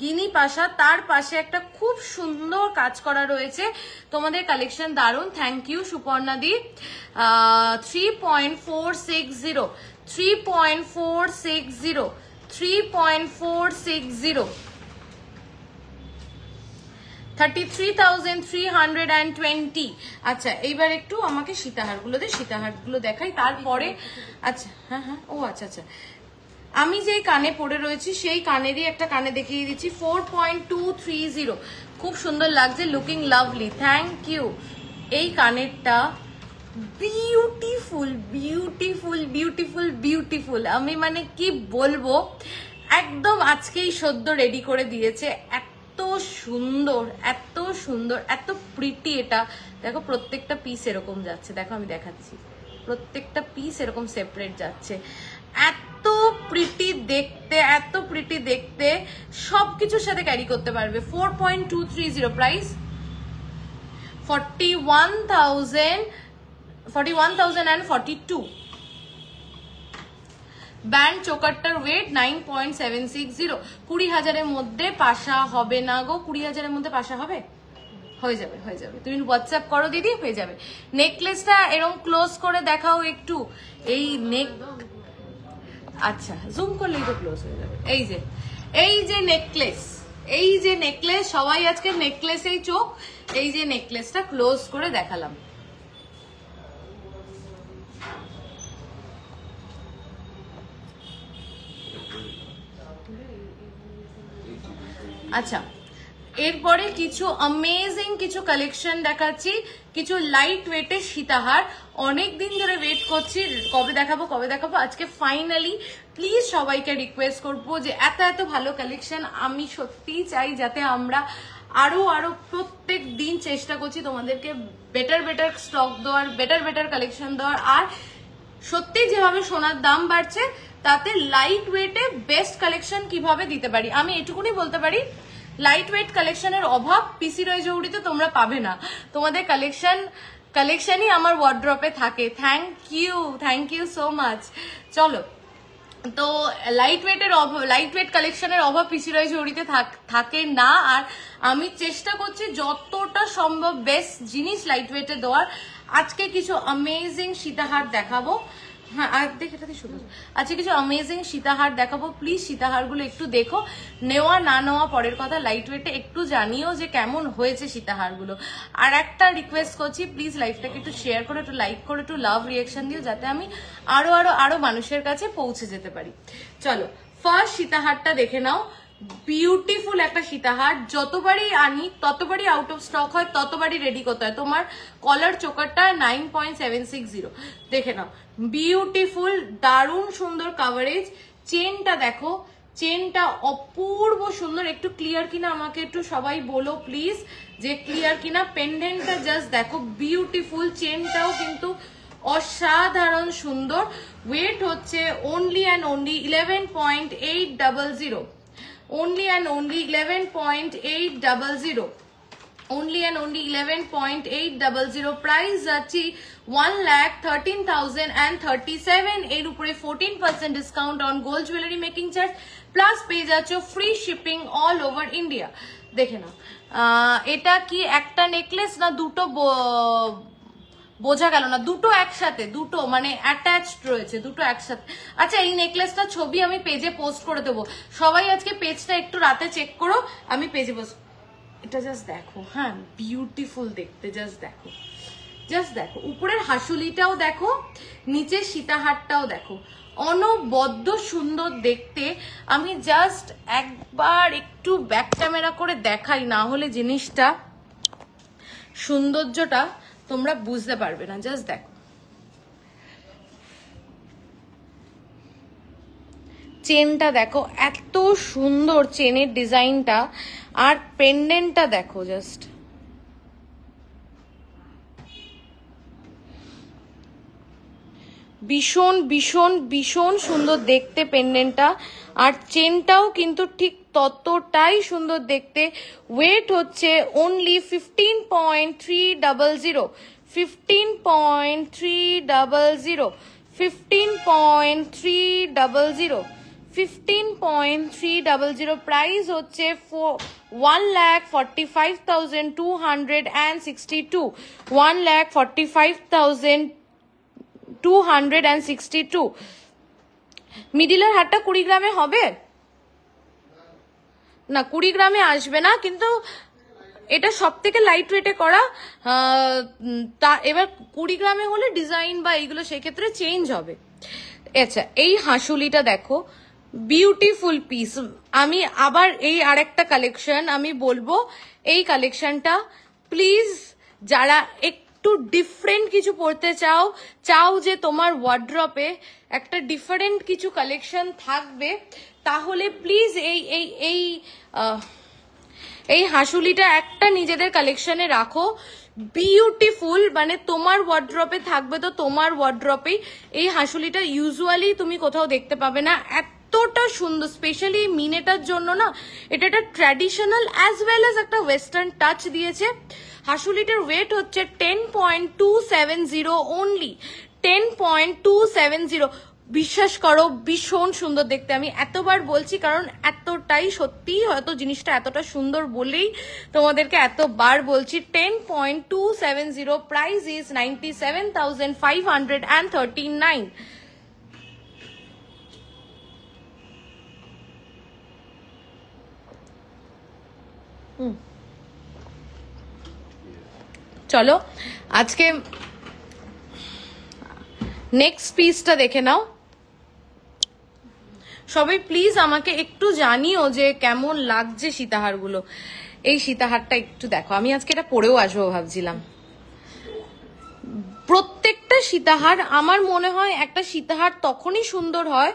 গিনি পাশা, তার পাশে একটা খুব সুন্দর কাজ করা রয়েছে। তোমাদের কালেকশন দারুন, থ্যাংক ইউ সুপর্ণা দি। 3.460, 3.460, 3.460, 33,320। আচ্ছা এইবার একটু আমাকে সীতাহারগুলো দে, সীতাহারগুলো দেখাই তারপরে। আচ্ছা হ্যাঁ হ্যাঁ, ও আচ্ছা আচ্ছা, আমি যে কানে পড়ে রয়েছি সেই কানেরই একটা কানে দেখিয়ে দিচ্ছি। 4.230, খুব সুন্দর লাগছে, লুকিং লাভলি, থ্যাংক ইউ। এই কানেরটা বিউটিফুল বিউটিফুল বিউটিফুল বিউটিফুল, আমি মানে কি বলবো, একদম আজকেই সদ্য রেডি করে দিয়েছে, এত সুন্দর এত সুন্দর এত প্রিটি। এটা দেখো প্রত্যেকটা পিস এরকম যাচ্ছে, দেখো আমি দেখাচ্ছি, প্রত্যেকটা পিস এরকম সেপারেট যাচ্ছে, এত প্রিটি দেখতে, এত প্রিটি দেখতে, সবকিছুর সাথে ক্যারি করতে পারবে। 4.230 প্রাইস 41,042। ব্যান্ড চোকারটার ওয়েট 9.760। 20,000-এর মধ্যে পাশা হবে না গো, 20,000-এর মধ্যে পাশা হবে, হয়ে যাবে হয়ে যাবে, তুমি হোয়াটসঅ্যাপ করো দিদি, হয়ে যাবে। নেকলেসটা এরকম ক্লোজ করে দেখাও একটু, এই নেক, আচ্ছা জুম করলেই তো ক্লোজ হয়ে যাবে। এই যে নেকলেস, এই যে নেকলেস, সবাই আজকে নেকলেসেই চোখ, এই যে নেকলেসটা ক্লোজ করে দেখালাম। আচ্ছা এরপরে কিছু অ্যামেজিং কিছু কালেকশন দেখাচ্ছি, কিছু লাইট ওয়েটের সীতাহার। অনেকদিন ধরে ওয়েট করছি কবে দেখাবো কবে দেখাবো, আজকে ফাইনালি। প্লিজ সবাইকে রিকোয়েস্ট করবো যে এত এত ভালো কালেকশন আমি সত্যিই চাই, যাতে আমরা আরো আরো প্রত্যেক দিন চেষ্টা করছি তোমাদেরকে বেটার বেটার স্টক দেওয়ার, বেটার বেটার কালেকশন দেওয়ার। আর সত্যি যেভাবে সোনার দাম বাড়ছে, তাতে লাইট ওয়েটে বেস্ট কালেকশন কিভাবে দিতে পারি, আমি এটুকুনি বলতে পারি। লাইট ওয়েট কালেকশনের অভাব পিসি রয় জৌড়িতে তোমরা পাবে না, তোমাদের কালেকশনই আমার ওয়ার্ড্রপে থাকে। Thank you so much. চলো তো লাইট ওয়েট কালেকশনের অভাব পিসি রয় জৌড়িতে থাকে না, আর আমি চেষ্টা করছি যতটা সম্ভব বেস্ট জিনিস লাইট ওয়েটে দেওয়ার। আজকে কিছু অ্যামেজিং সীতাহার দেখাবো, হ্যাঁ আর দেখ এটাতে শুধু আচ্ছা কিছু অ্যামেজিং সীতাহার দেখাবো, প্লিজ সীতাহারগুলো একটু দেখো, নেওয়া না নেওয়া পরের কথা, লাইট ওয়েটে একটু জানিও যে কেমন হয়েছে সীতাহারগুলো। আর একটা রিকোয়েস্ট করছি, প্লিজ লাইভটাকে একটু শেয়ার করে, একটু লাইক করে, একটু লাভ রিয়াকশন দিও, যাতে আমি আরো আরো আরো মানুষের কাছে পৌঁছে যেতে পারি। চলো ফার্স্ট সীতাহারটা দেখে নাও, বিউটিফুল একটা সীতাহার, যতবারই আনি ততবারই আউট অফ স্টক হয়, ততবারই রেডি করতে হয়। তোমার কলার চোকারটা 9.760, দেখে নাও, বিউটিফুল, দারুণ সুন্দর কাভারেজ। চেনটা দেখো, চেনটা অপূর্ব সুন্দর, একটু ক্লিয়ার কিনা আমাকে একটু সবাই বলো প্লিজ যে ক্লিয়ার কিনা। পেন্ডেন্টটা জাস্ট দেখো, বিউটিফুল, চেনটাও কিন্তু অসাধারণ সুন্দর। ওয়েট হচ্ছে only and only 11.800, only and only 11.800, only and only 11.800 price যাচ্ছি 1,13,037 এর উপরে 14% discount on gold jewellery making charge plus পেয়ে যাচ্ছ free shipping all over India. দেখে নাও এটা কি একটা নেকলেস না দুটো, বোঝা গেল না, দুটো একসাথে, দুটো মানে অ্যাটাচড রয়েছে, দুটো একসাথে। আচ্ছা এই নেকলেসটা ছবি আমি পেজে পোস্ট করে দেবো, সবাই আজকে পেজটা একটু রাতে চেক করো, আমি পেজে পোস্ট। এটা জাস্ট দেখো, হ্যাঁ বিউটিফুল দেখতে, জাস্ট দেখো, জাস্ট দেখো, উপরের হাসুলিটাও দেখো, নিচের সীতাহারটাও দেখো, অনবদ্য সুন্দর দেখতে। আমি জাস্ট একবার একটু ব্যাক ক্যামেরা করে দেখাই, না হলে জিনিসটা সৌন্দর্যটা তোমরা বুঝতে পারবে না। জাস্ট দেখো, চেনটা দেখো, এত সুন্দর চেনের ডিজাইনটা, আর পেন্ডেন্টটা দেখো, জাস্ট ভীষণ ভীষণ ভীষণ সুন্দর দেখতে পেন্ডেন্টটা, আর চেনটাও কিন্তু ঠিক ততটাই সুন্দর দেখতে। ওয়েট হচ্ছে অনলি 15.300, 15.300, 15.300, 15.300 প্রাইস হচ্ছে 1,45,262, 1,45,262। মিডিলের হারটা 20 গ্রামে হবে না, 20 গ্রামে আসবে না, কিন্তু এটা সব থেকে লাইট ওয়েটে করা। তা এবার 20 গ্রামে হলে ডিজাইন বা এইগুলো সেক্ষেত্রে চেঞ্জ হবে। আচ্ছা এই হাসুলিটা দেখো, বিউটিফুল পিস। আমি আবার এই আরেকটা কালেকশন আমি বলবো, এই কালেকশনটা প্লিজ যারা একটু ডিফারেন্ট কিছু পড়তে চাও যে তোমার ওয়ার্ড্রপে একটা ডিফারেন্ট কিছু কালেকশন থাকবে, তাহলে প্লিজ এই হাসুলিটা একটা নিজেদের কালেকশনে রাখো। বিউটিফুল, মানে তোমার ওয়ার্ড্রপে থাকবে তো তোমার ওয়ার্ড্রপেই। এই হাসুলিটা ইউজুয়ালি তুমি কোথাও দেখতে পাবে না, এতটা সুন্দর, স্পেশালি মিনেটার জন্য না, এটা একটা ট্র্যাডিশনাল অ্যাজ ওয়েল অ্যাজ একটা ওয়েস্টার্ন টাচ দিয়েছে। হাসুলিটার ওয়েট হচ্ছে 10.270 অনলি, 10.270। বিশ্বাস করো ভীষণ সুন্দর দেখতে, আমি এতবার বলছি কারণ এতটাই সত্যি, হয়তো জিনিসটা এতটা সুন্দর বলেই তোমাদেরকে এতবার বলছি। 10.270 প্রাইস ইজ 97,539। চলো আজকে নেক্সট পিসটা দেখে নাও সবাই প্লিজ, আমাকে একটু জানিও যে কেমন লাগছে সীতাহারগুলো। এই সীতাহারটা একটু দেখো, আমি আজকে এটা পরেও আসবো ভাবছিলাম। প্রত্যেকটা সীতাহার আমার মনে হয় একটা সীতাহার তখনই সুন্দর হয়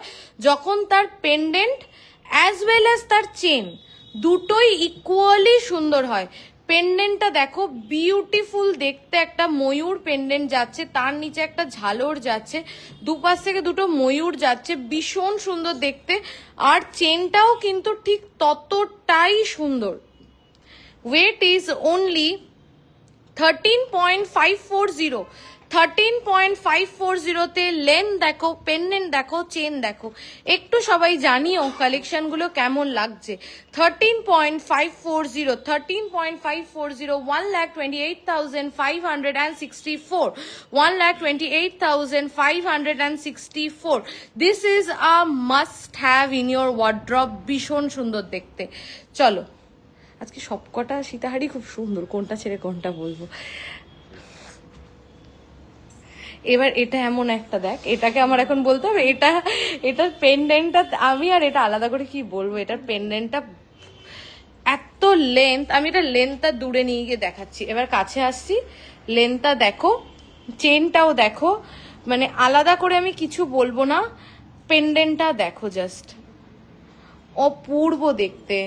যখন তার পেন্ডেন্ট অ্যাজ ওয়েল অ্যাজ তার চেন দুটোই ইকুয়ালি সুন্দর হয়। পেন্ডেন্টটা দেখো বিউটিফুল দেখতে, একটা ময়ূর পেন্ডেন্ট যাচ্ছে, তার নিচে একটা ঝালর যাচ্ছে, দুপাশ থেকে দুটো ময়ূর যাচ্ছে, ভীষণ সুন্দর দেখতে। আর চেনটাও কিন্তু ঠিক ততটাই সুন্দর। ওয়েট ইজ অনলি 13.540, 13.540 তে লেন্থ দেখো, পেন্ডেন্ট দেখো, চেন দেখো। একটু সবাই জানিও কালেকশন গুলো কেমন লাগছে। 13.540, 13.540, 1,28,564, 1,28,564। This is a must have in your wardrobe, ভীষণ সুন্দর দেখতে। চলো আজকে সবকটা সীতাহারই খুব সুন্দর, কোনটা ছেড়ে কোনটা বলবো। এবার এটা এমন একটা দেখ, এটাকে আমার এখন বলতে হবে, এটার পেন্ডেন্টটা আমি আর এটা আলাদা করে কি বলবো। এটার পেন্ডেন্টটা এত লেন্থ, আমি এটা লেন্থটা দূরে নিয়ে গিয়ে দেখাচ্ছি, এবার কাছে আসছি। লেন্থটা দেখো, চেনটাও দেখো, মানে আলাদা করে আমি কিছু বলবো না। পেন্ডেন্টটা দেখো, জাস্ট অপূর্ব দেখতে।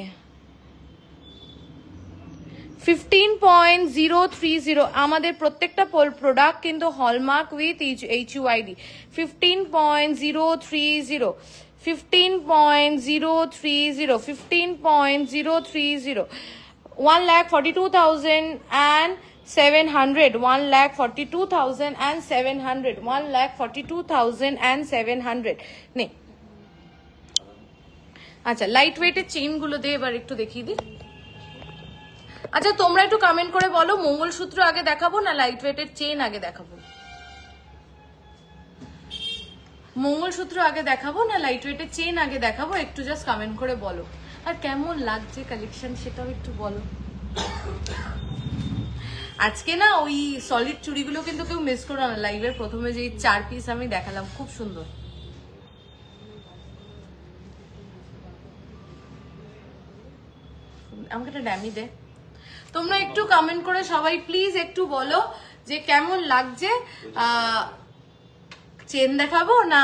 15.030, আমাদের প্রত্যেকটা প্রোডাক্ট কিন্তু হলমার্ক উইথ HUID। 15.030, 15.030, 15.030, 1,42,700, 1,42,700, 1,42,700 নে। আচ্ছা লাইট ওয়েটের চেইন গুলো দিয়ে এবার একটু দেখিয়ে দিই। আচ্ছা তোমরা একটু কমেন্ট করে বলো মঙ্গলসূত্র আগে দেখাবো না লাইট ওয়েটের চেইন আগে দেখাবো? মঙ্গলসূত্র আগে দেখাবো না লাইট ওয়েটের চেইন আগে দেখাবো? একটু জাস্ট কমেন্ট করে বলো। আর কেমন লাগছে কালেকশন সেটাও একটু বলো। আজকে না ওই সলিড চুড়িগুলো কিন্তু কেউ মিস করো না, লাইভের প্রথমে যে 4 পিস আমি দেখালাম খুব সুন্দর। আমাকে একটা ড্যামি দে। তোমরা একটু কমেন্ট করে সবাই প্লিজ একটু বলো যে কেমন লাগছে। চেন দেখাবো না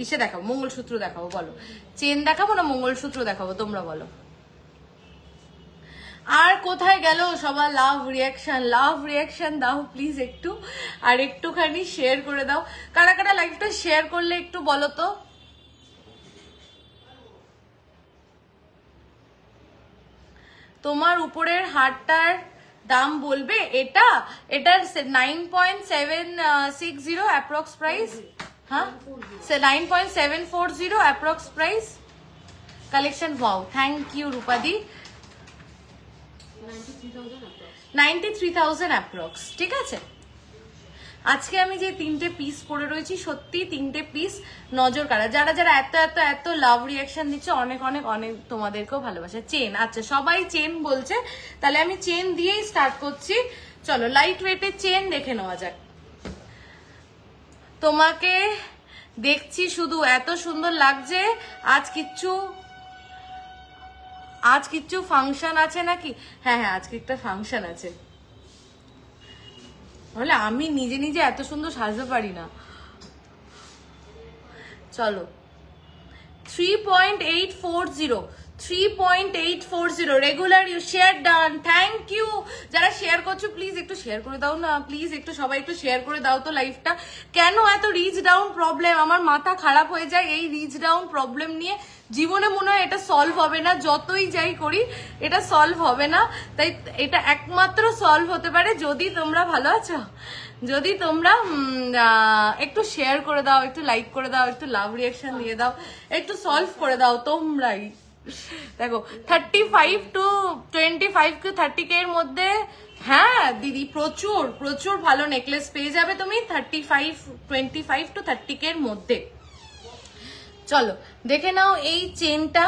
ইসে দেখাবো, মঙ্গলসূত্র দেখাবো? বলো চেন দেখাবো না মঙ্গলসূত্র দেখাবো, তোমরা বলো। আর কোথায় গেল সবার লাভ রিয়াকশন? লাভ রিয়াকশন দাও প্লিজ একটু, আর একটুখানি শেয়ার করে দাও। কারা কারা লাইভটা শেয়ার করলে একটু বলো তো। তোমার উপরের হারটার দাম বলবে? এটার 9.760 অ্যাপ্রক্স প্রাইস। হ্যাঁ 9.740 approx price. Collection wow, thank you রূপাদি। 93,000 অ্যাপ্রক্স, ঠিক আছে। আজকে আমি যে 3টে পিস পরে রয়েছি সত্যি 3টে পিস নজর কাড়া। যারা যারা এত এত এত লাভ রিয়াকশন দিচ্ছে অনেক অনেক অনেক তোমাদেরকেও ভালোবাসা। চেন, আচ্ছা সবাই চেন বলছে, তাহলে আমি চেন দিয়েই স্টার্ট করছি। চলো লাইট ওয়েটের চেন দেখে নেওয়া যাক। তোমাকে দেখছি শুধু এত সুন্দর লাগছে। আজ কিচ্ছু ফাংশন আছে নাকি? হ্যাঁ হ্যাঁ আজকে একটা ফাংশন আছে, বলে আমি নিজে নিজে এত সুন্দর সাজতে পারি না। চলো 3.840 regular you share done, thank you. যারা শেয়ার করছো প্লিজ একটু শেয়ার করে দাও না, প্লিজ একটু সবাই একটু শেয়ার করে দাও তো লাইভটা। কেন এত রিচ ডাউন প্রবলেম? আমার মাথা খারাপ হয়ে যায় এই রিচ ডাউন প্রবলেম নিয়ে। জীবনে মনে হয় এটা সলভ হবে না, যতই যাই করি এটা সলভ হবে না। তাই এটা একমাত্র সলভ হতে পারে যদি তোমরা ভালো আছো, যদি তোমরা একটু শেয়ার করে দাও, একটু লাইক করে দাও, একটু লাভ রিয়াকশন দিয়ে দাও, একটু সলভ করে দাও তোমরাই। দেখো 35 to 25 to 30K এর মধ্যে, হ্যাঁ দিদি প্রচুর প্রচুর ভালো নেকলেস পেয়ে যাবে তুমি 25 to 30K এর মধ্যে। চলো দেখে নাও এই চেনটা।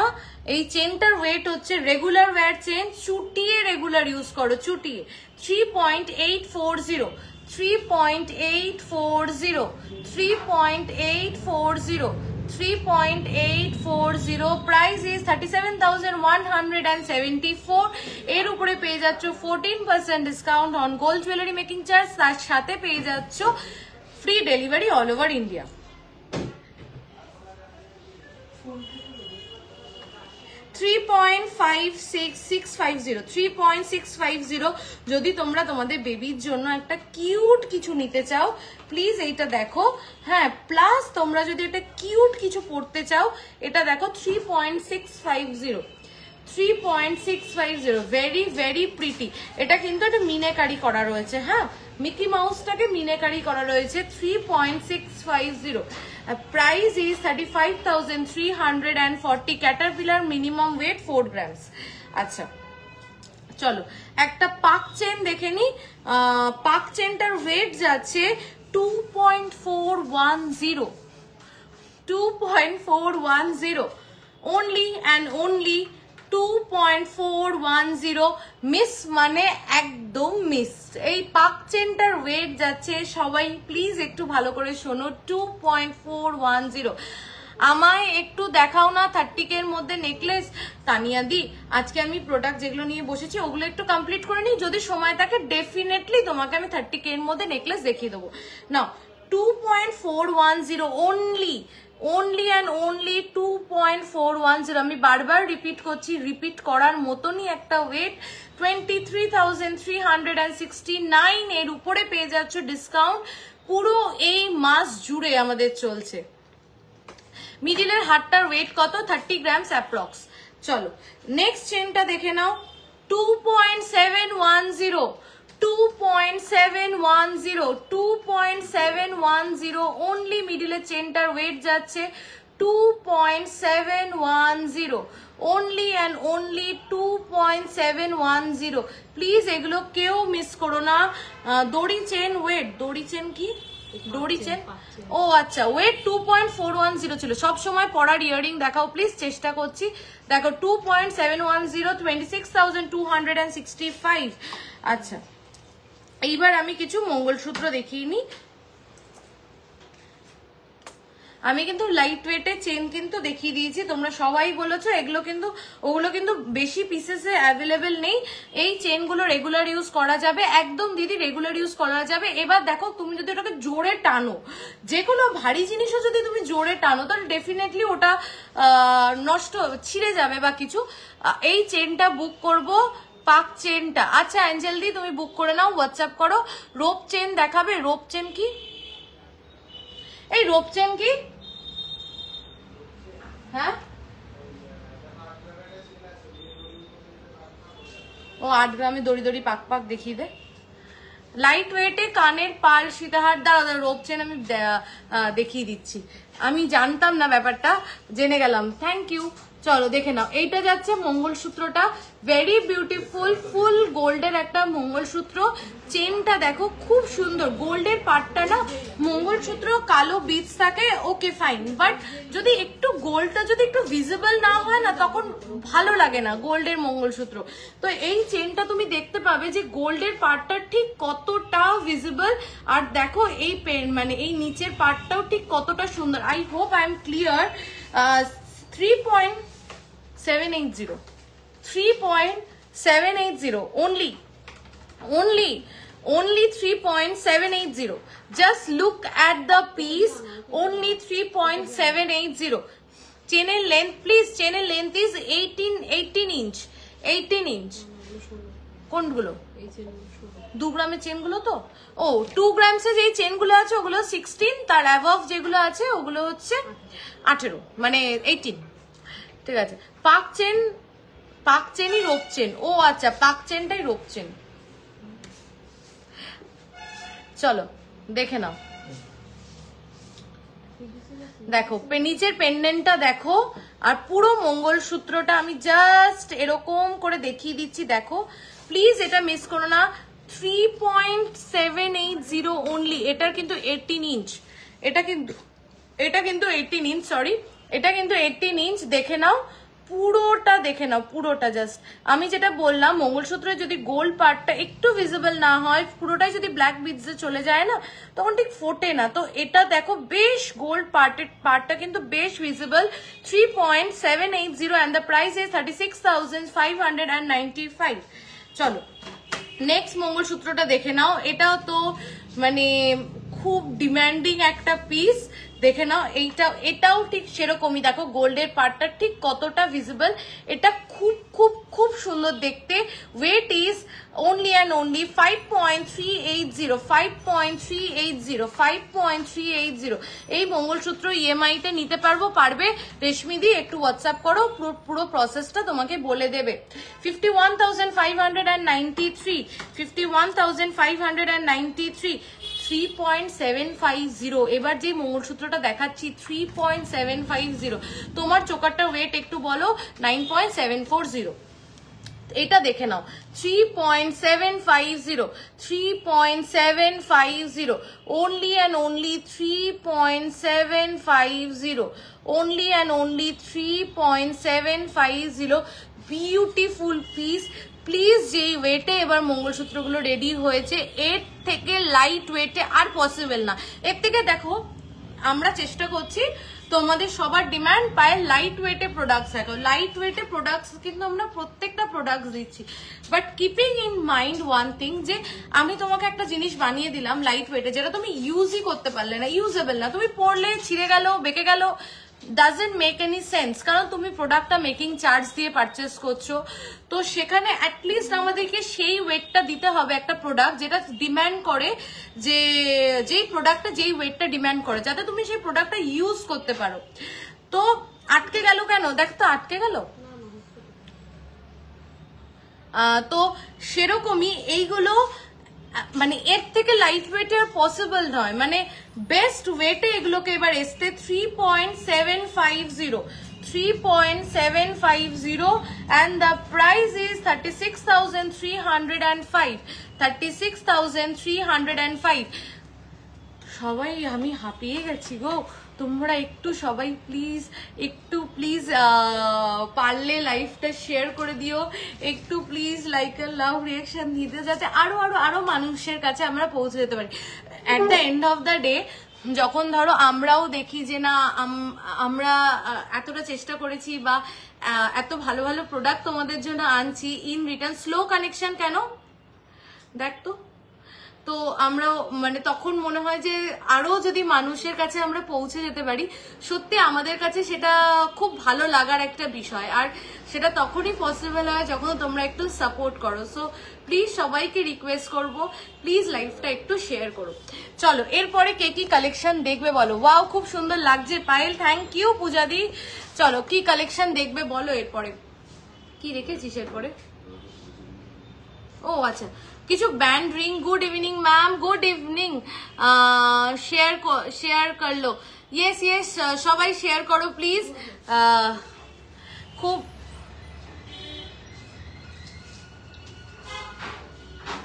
এই চেনটার ওয়েট হচ্ছে রেগুলার ওয়্যার চেন, চুটিয়ে রেগুলার ইউজ করো, চুটিয়ে। 3.840, 3.840, 3.840, 3.840, প্রাইস ইজ 37,174। এর উপরে পেয়ে যাচ্ছ 14% discount on gold jewellery making charge, তার সাথে পেয়ে যাচ্ছ free delivery all over India. 3.650, যদি তোমরা তোমাদের বেবির জন্য একটা কিউট কিছু নিতে চাও প্লিজ এইটা দেখো। হ্যাঁ প্লাস তোমরা যদি একটা কিউট কিছু পড়তে চাও এটা দেখো 3.650, 3.650, ভেরি ভেরি প্রিটি। এটা কিন্তু একটা মিনেকারি করা রয়েছে, হ্যাঁ মিকি মাউসটাকে মিনেকারি করা রয়েছে। 3.650, price is 35,340, Caterpillar minimum wait 4 grams. আচ্ছা চলো একটা পাক চেন দেখে নি। পাক চেনটার ওয়েট যাচ্ছে 2.410, 2.410 only and only 2.410। মিস মানে একদম মিস। এই পাক চেনটার ওয়েট যাচ্ছে, সবাই প্লিজ একটু ভালো করে শোনো, 2.410। আমায় একটু দেখাও না 30K এর মধ্যে নেকলেস। তানিয়া দি আজকে আমি প্রোডাক্ট যেগুলো নিয়ে বসেছি ওগুলো একটু কমপ্লিট করে নিই, যদি সময় থাকে ডেফিনেটলি তোমাকে আমি 30K এর মধ্যে নেকলেস দেখিয়ে দেবো। না 2.410 only and only 2.410। আমি বারবার রিপিট করছি, রিপিট করার মতনই একটা ওয়েট। 23,369 এর উপরে পেয়ে যাচ্ছ ডিসকাউন্ট। পুরো এই মাস জুড়ে আমাদের চলছে। মিডিলের হারটার ওয়েট কত? 30 গ্রামস অ্যাপ্রক্স। চলো নেক্সট চেনটা দেখে নাও, 2.710, 2.710 অনলি মিডিলের চেনটার ওয়েট যাচ্ছে 2.710, only and only 2.710। প্লিজ এগুলো কেউ মিস করো না। দড়ি চেন ওয়েট, দড়ি চেন কি, দড়ি চেন, ও আচ্ছা, ওয়েট 2.410 ছিল। সব সময় পরার ইয়ারিং দেখাও প্লিজ, চেষ্টা করছি। দেখো 2.710, 26,265। আচ্ছা এইবার আমি কিছু মঙ্গলসূত্র দেখিয়ে নিই। আমি কিন্তু লাইট ওয়েটের চেন কিন্তু দেখিয়ে দিয়েছি, তোমরা সবাই বলেছো এগুলো কিন্তু, ওগুলো কিন্তু বেশি পিসেসে অ্যাভেলেবেল নেই। এই চেনগুলো রেগুলার ইউজ করা যাবে, একদম দিদি রেগুলার ইউজ করা যাবে। এবার দেখো তুমি যদি ওটাকে জোরে টানো, যে কোনো ভারী জিনিসও যদি তুমি জোরে টানো তাহলে ডেফিনেটলি ওটা নষ্ট, ছিঁড়ে যাবে বা কিছু। এই চেনটা বুক করব, পাক চেনটা। আচ্ছা অ্যাঞ্জেল দি তুমি বুক করে নাও, হোয়াটসঅ্যাপ করো। রোপ চেন দেখাবে, রোপ চেন কি, এই রোপ চেন কি? হ্যাঁ ও 8 গ্রামে দড়ি দড়ি পাক পাক দেখিয়ে দে। লাইট ওয়েটে কানের পাল সীতাহার, দাঁড়া রোপ চেন আমি দেখিয়ে দিচ্ছি, আমি জানতাম না ব্যাপারটা, জেনে গেলাম, থ্যাংক ইউ। চলো দেখে নাও, এইটা যাচ্ছে মঙ্গলসূত্রটা, ভেরি বিউটিফুল ফুল গোল্ডের একটা মঙ্গলসূত্র। চেনটা দেখো খুব সুন্দর, গোল্ডের পার্টটা না, মঙ্গলসূত্র কালো বিটস থাকে, ওকে ফাইন, বাট যদি একটু গোল্ডটা যদি একটু ভিজিবল না হয় না তখন ভালো লাগে না গোল্ডের মঙ্গলসূত্র। তো এই চেনটা তুমি দেখতে পাবে যে গোল্ডের পার্টটা ঠিক কতটা ভিজিবল, আর দেখো এই মানে এই নিচের পার্টটাও ঠিক কতটা সুন্দর। I hope I am clear. 3.780, 3.780 only 3.780. Just look at the piece, only 3.780. Chain length please, chain length is 18 inch, 18 inch। কোনগুলো? 2 গ্রামের চেনগুলো তো, ও 2 গ্রামসে যেই চেনগুলো আছে ওগুলো 16, তার অ্যাবভ যেগুলো আছে ওগুলো হচ্ছে 18, মানে 18। ঠিক আছে, পাক চেন, পাক চেনই রোপ চেন, ও আচ্ছা পাক চেনটাই রোপ চেন। চলো দেখে নাও, দেখো নিচের পেন্ডেন্টটা দেখো, আর পুরো মঙ্গলসূত্রটা আমি জাস্ট এরকম করে দেখিয়ে দিচ্ছি, দেখো প্লিজ এটা মিস করো না। 3.780 অনলি, এটার কিন্তু 18 ইঞ্চ, এটা কিন্তু 18 ইঞ্চ, সরি এটা কিন্তু 18 ইঞ্চ। দেখে নাও পুরোটা, দেখে নাও পুরোটা। জাস্ট আমি যেটা বললাম, মঙ্গলসূত্রে যদি গোল্ড পার্টটা একটু ভিজিবল না হয়, পুরোটাই যদি ব্ল্যাক বিটসে চলে যায় না তখন ঠিক ফোটে না। তো এটা দেখো বেশ গোল্ড পার্টটা কিন্তু বেশ visible. 3.780 and the price is 36,595। চলো নেক্সট মঙ্গলসূত্রটা দেখে নাও, এটাও তো মানে খুব ডিমান্ডিং একটা পিস। দেখে নাও এটাও ঠিক সেরকমই, দেখো গোল্ডের পার্টটা ঠিক কতটা ভিজিবল, এটা খুব খুব খুব সুন্দর দেখতে। Weight is only and only 5.380, 5.380, 5.380। এই মঙ্গলসূত্র ইএমআই তে নিতে পারবে রেশমি দি, একটু হোয়াটসঅ্যাপ করো, পুরো প্রসেসটা তোমাকে বলে দেবে। 51,593, 51,593, 3.750। এবার যে মঙ্গলসূত্রটা দেখাচ্ছি 3.750, তোমার চোকারটা ওয়েট একটু বলো, 9.740। এটা দেখে নাও 3.750, 3.750, only and only 3.750, only and only 3.750। Beautiful piece. Please যেই ওয়েটে এবার মঙ্গলসূত্রগুলো রেডি হয়েছে, এর থেকে লাইট ওয়েটে আর পসিবল না। এর থেকে দেখো আমরা চেষ্টা করছি, তোমাদের সবার ডিমান্ড পায় লাইট ওয়েটে প্রোডাক্টস, দেখো লাইট ওয়েটে প্রোডাক্টস কিন্তু আমরা প্রত্যেকটা প্রোডাক্টস দিচ্ছি, but keeping in mind one thing, যে আমি তোমাকে একটা জিনিস বানিয়ে দিলাম লাইট ওয়েটে, যেটা তুমি ইউজই করতে পারলে না, ইউজেবল না, তুমি পরলে ছিঁড়ে গেল, বেঁকে গেল, doesn't make any sense, কারণ তুমি প্রোডাক্টটা মেকিং চার্জ দিয়ে পারচেস করছো। তো সেখানে অ্যাটলিস্ট আমাদেরকে সেই ওয়েটটা দিতে হবে একটা প্রোডাক্ট যেটা ডিমান্ড করে, যে যেই প্রোডাক্টটা যেই ওয়েটটা ডিমান্ড করে, যাতে তুমি সেই প্রোডাক্টটা ইউজ করতে পারো। তো আটকে গেল কেন? দেখ তো আটকে গেল। তো সেরকমই এইগুলো মানে এর থেকে লাইট ওয়েটের পসিবল নয়, মানে বেস্ট ওয়েটে এগুলোকে এবার আসতে 3.750 and the price is 36,305 সবাই আমি হাঁপিয়ে গেছি গো। তোমরা একটু সবাই প্লিজ পারলে লাইভটা শেয়ার করে দিও, একটু প্লিজ লাইক আর লাভ রিয়াকশন দিতে, যাতে আরো মানুষের কাছে আমরা পৌঁছে যেতে পারি। At the end of the day যখন ধরো আমরাও দেখি যে না আমরা এতটা চেষ্টা করেছি বা এত ভালো ভালো প্রোডাক্ট তোমাদের জন্য আনছি, ইন রিটার্ন স্লো কানেকশন কেন দেখ তো আমরা মানে তখন মনে হয় যে আরো যদি মানুষের কাছে আমরা পৌঁছে যেতে পারি, সত্যি আমাদের কাছে সেটা খুব ভালো লাগার একটা বিষয়। আর সেটা তখনই পসিবল হয় যখন তোমরা একটু সাপোর্ট করো। সো প্লিজ সবাইকে রিকোয়েস্ট করব, প্লিজ লাইভটা একটু শেয়ার করো। চলো এরপরে কে কি কালেকশন দেখবে বলো। ওয়াও খুব সুন্দর লাগছে পায়েল, থ্যাংক ইউ পূজাদি। চলো কি কালেকশন দেখবে বলো। এরপরে কি রেখেছিস এরপরে? ও আচ্ছা, কিছু band ring. Good evening ma'am, good evening. Share করলো, ইয়েস ইয়েস সবাই শেয়ার করো প্লিজ।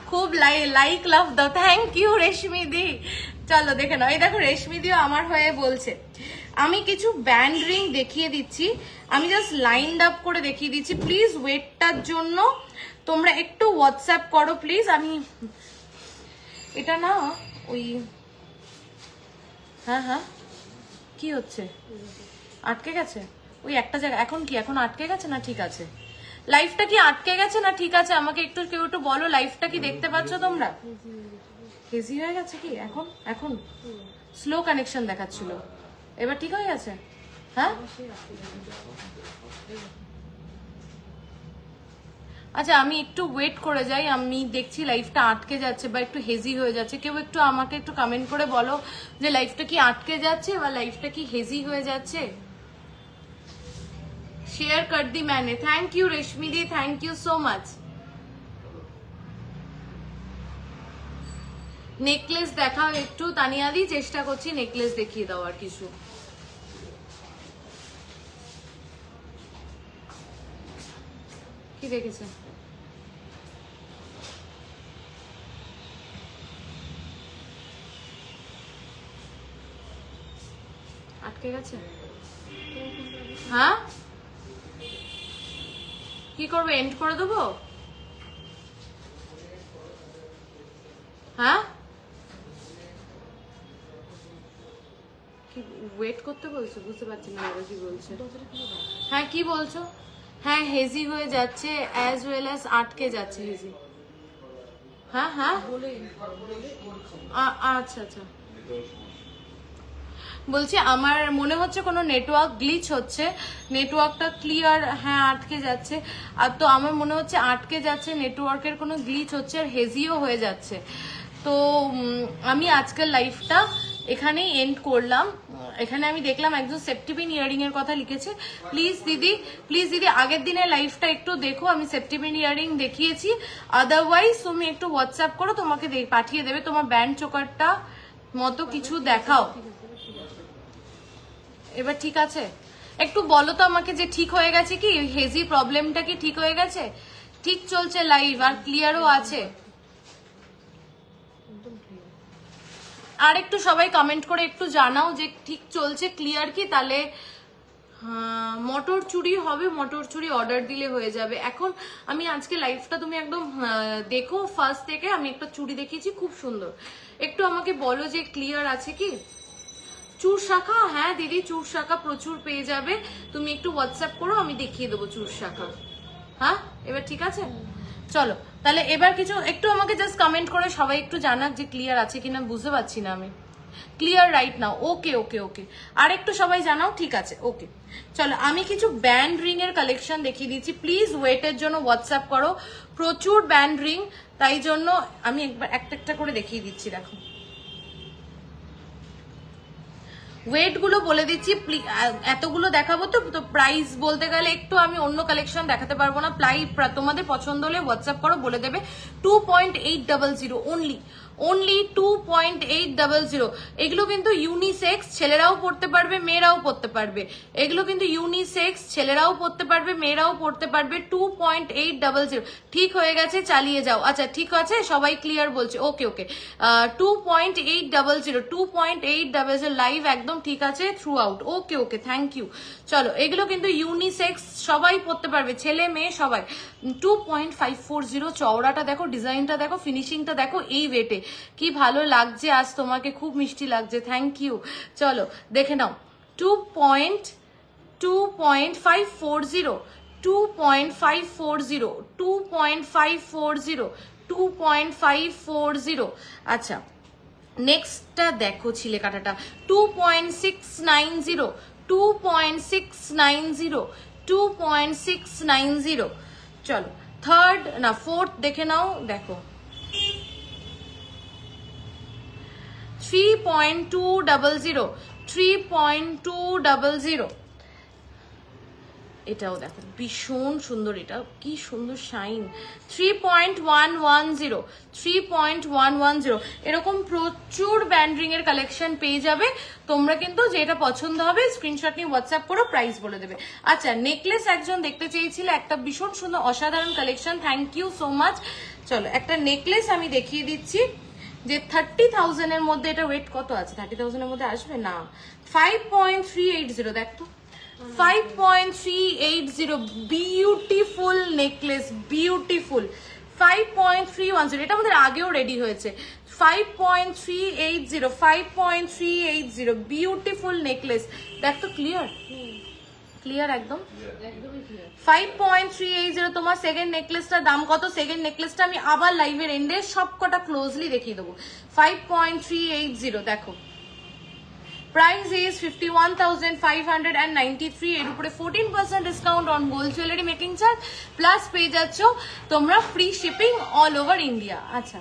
খুব লাইক লাভ দাও, থ্যাংক ইউ রেশমি দি। চলো দেখে নাও, এই দেখো রেশমি দিও আমার হয়ে বলছে। আমি কিছু ব্যান্ড রিং দেখিয়ে দিচ্ছি, আমি জাস্ট লাইনড আপ করে দেখিয়ে দিচ্ছি। প্লিজ ওয়েটটার জন্য তোমরা একটু হোয়াটসঅ্যাপ করো প্লিজ। আমি এটা না ওই হ্যাঁ কি হচ্ছে, আটকে গেছে ওই একটা জায়গা। এখন কি এখন আটকে গেছে না ঠিক আছে? লাইফটা কি আটকে গেছে না ঠিক আছে? আমাকে কেউ একটু বলো, লাইফটা কি দেখতে পাচ্ছ তোমরা? হেজি হয়ে গেছে কি এখন? এখন স্লো কানেকশন দেখাচ্ছিল, এবার ঠিক হয়ে গেছে? হ্যাঁ আচ্ছা আমি একটু ওয়েট করে যাই, আমি দেখছি লাইফটা আটকে যাচ্ছে বা একটু হেজি হয়ে যাচ্ছে। কেউ একটু আমাকে একটু কমেন্ট করে বলো যে লাইফটা কি আটকে যাচ্ছে বা লাইফটা কি হেজি হয়ে যাচ্ছে। শেয়ার কর দি मैंने, থ্যাংক ইউ রেশমি দি, thank you so much. Necklace দেখাও একটু তানিয়া দি, চেষ্টা করছি নেকলেস দেখিয়ে দাও আর কিছু। কি দেখেছে? আটকে গেছে? হ্যাঁ কি করবে, এন্ড করে দেবো? হ্যাঁ কি ওয়েট করতে বলছো? বুঝতে পারছি না কি বলছে। হ্যাঁ কি বলছো? হ্যাঁ হেজি হয়ে যাচ্ছে অ্যাজ ওয়েল অ্যাজ আটকে যাচ্ছে হেজি। হ্যাঁ আচ্ছা আচ্ছা, বলছি আমার মনে হচ্ছে কোনো নেটওয়ার্ক গ্লিচ হচ্ছে, নেটওয়ার্কটা ক্লিয়ার। হ্যাঁ আটকে যাচ্ছে, আর তো আমার মনে হচ্ছে আটকে যাচ্ছে, নেটওয়ার্কের কোনো গ্লিচ হচ্ছে আর হেজিও হয়ে যাচ্ছে। তো আমি আজকের লাইভটা এখানেই এন্ড করলাম। এখানে আমি দেখলাম একজন সেপ্টিপিন ইয়ারিং এর কথা লিখেছে। প্লিজ দিদি আগের দিনের লাইভটা একটু দেখো, আমি সেপ্টিপিন ইয়ারিং দেখিয়েছি। আদারওয়াইজ তুমি একটু হোয়াটসঅ্যাপ করো, তোমাকে পাঠিয়ে দেবে। তোমার ব্যান্ড চোকারটা মতো কিছু দেখাও। এবার ঠিক আছে? একটু বলো তো আমাকে যে ঠিক হয়ে গেছে কি, হেজি প্রবলেমটা কি ঠিক হয়ে গেছে? ঠিক চলছে লাইভ আর ক্লিয়ারও আছে? আর একটু সবাই কমেন্ট করে একটু জানাও যে ঠিক চলছে, ক্লিয়ার কি। তাহলে মটর চুরি হবে, মটর চুরি অর্ডার দিলে হয়ে যাবে। এখন আমি আজকে লাইভটা তুমি একদম দেখো ফার্স্ট থেকে, আমি একটা চুড়ি দেখিয়েছি খুব সুন্দর। একটু আমাকে বলো যে ক্লিয়ার আছে কি। চুর শাখা, হ্যাঁ দিদি চুর শাখা প্রচুর পেয়ে যাবে, তুমি একটু হোয়াটসঅ্যাপ করো, আমি দেখিয়ে দেবো চুর শাখা। হ্যাঁ এবার ঠিক আছে? চলো তাহলে এবার কিছু একটু আমাকে জাস্ট কমেন্ট করে সবাই একটু জানাক যে ক্লিয়ার আছে কিনা, বুঝতে পারছি না আমি। ক্লিয়ার রাইট নাও, ওকে ওকে ওকে। আর একটু সবাই জানাও ঠিক আছে, ওকে। চলো আমি কিছু ব্যান্ড রিং এর কালেকশন দেখিয়ে দিচ্ছি, প্লিজ ওয়েটের জন্য হোয়াটসঅ্যাপ করো। প্রচুর ব্যান্ড রিং, তাই জন্য আমি একবার একটা একটা করে দেখিয়ে দিচ্ছি। দেখো ওয়েট গুলো বলে দিচ্ছি, এতগুলো দেখাবো তো প্রাইস বলতে গেলে একটু আমি অন্য কালেকশন দেখাতে পারবো না। তোমাদের পছন্দ হলে হোয়াটসঅ্যাপ করো, বলে দেবে 2.800 only 2.800। এগুলো কিন্তু ইউনিসেক্স, ছেলেরাও পড়তে পারবে মেয়েরাও পড়তে পারবে। এগুলো কিন্তু ইউনিসেক্স, ছেলেরাও পড়তে পারবে মেয়েরাও পড়তে পারবে। 2.800 ঠিক হয়ে গেছে, চালিয়ে যাও। আচ্ছা ঠিক আছে, সবাই ক্লিয়ার বলছে, ওকে ওকে। 2.800 লাইভ একদম ঠিক আছে throughout, okay okay, thank you. চলো এগুলো কিন্তু ইউনিসেক্স, সবাই পড়তে পারবে, ছেলে মেয়ে সবাই। 2.540 চওড়াটা দেখো, ডিজাইনটা দেখো, ফিনিশিংটা দেখো, এই ওয়েটে কি ভালো লাগছে আজ তোমাকে, খুব মিষ্টি লাগছে, থ্যাংক ইউ। চলো দেখে নাও 2.540 আচ্ছা নেক্সটটা দেখো ছিলে কাটাটা 2.690 চলো থার্ড না ফোর্থ দেখে নাও, দেখো 3.200 এটাও দেখো ভীষণ সুন্দর, এটা কি সুন্দর শাইন। 3.110 এরকম প্রচুর ব্যান্ড রিং এর কালেকশন পেয়ে যাবে তোমরা, কিন্তু যেটা পছন্দ হবে স্ক্রিনশট নিয়ে হোয়াটসঅ্যাপ করো, প্রাইস বলে দেবে। আচ্ছা নেকলেস একজন দেখতে চেয়েছিল, একটা ভীষণ সুন্দর অসাধারণ collection, thank you so much. চলো একটা নেকলেস আমি দেখিয়ে দিচ্ছি যে 30,000 এর মধ্যে, এটা ওয়েট কত আছে, 30,000 এর মধ্যে আসবে না। 5.380 দেখো, 5.380 বিউটিফুল নেকলেস, বিউটিফুল। 5.310 এটা আমাদের আগেও রেডি হয়েছে। 5.380 বিউটিফুল নেকলেস, দেখ তো ক্লিয়ার ক্লিয়ার একদম 5.380 তোমার সেকেন্ড নেকলেসটার দাম কত, সেকেন্ড নেকলেসটা আমি আবার লাইভের এন্ডে সবকটা ক্লোজলি দেখিয়ে দেবো। 5.380 দেখো, প্রাইস ইজ 51,593, এর উপরে 14% discount on gold jewellery making charge, plus পেয়ে যাচ্ছ তোমরা free shipping all over India. আচ্ছা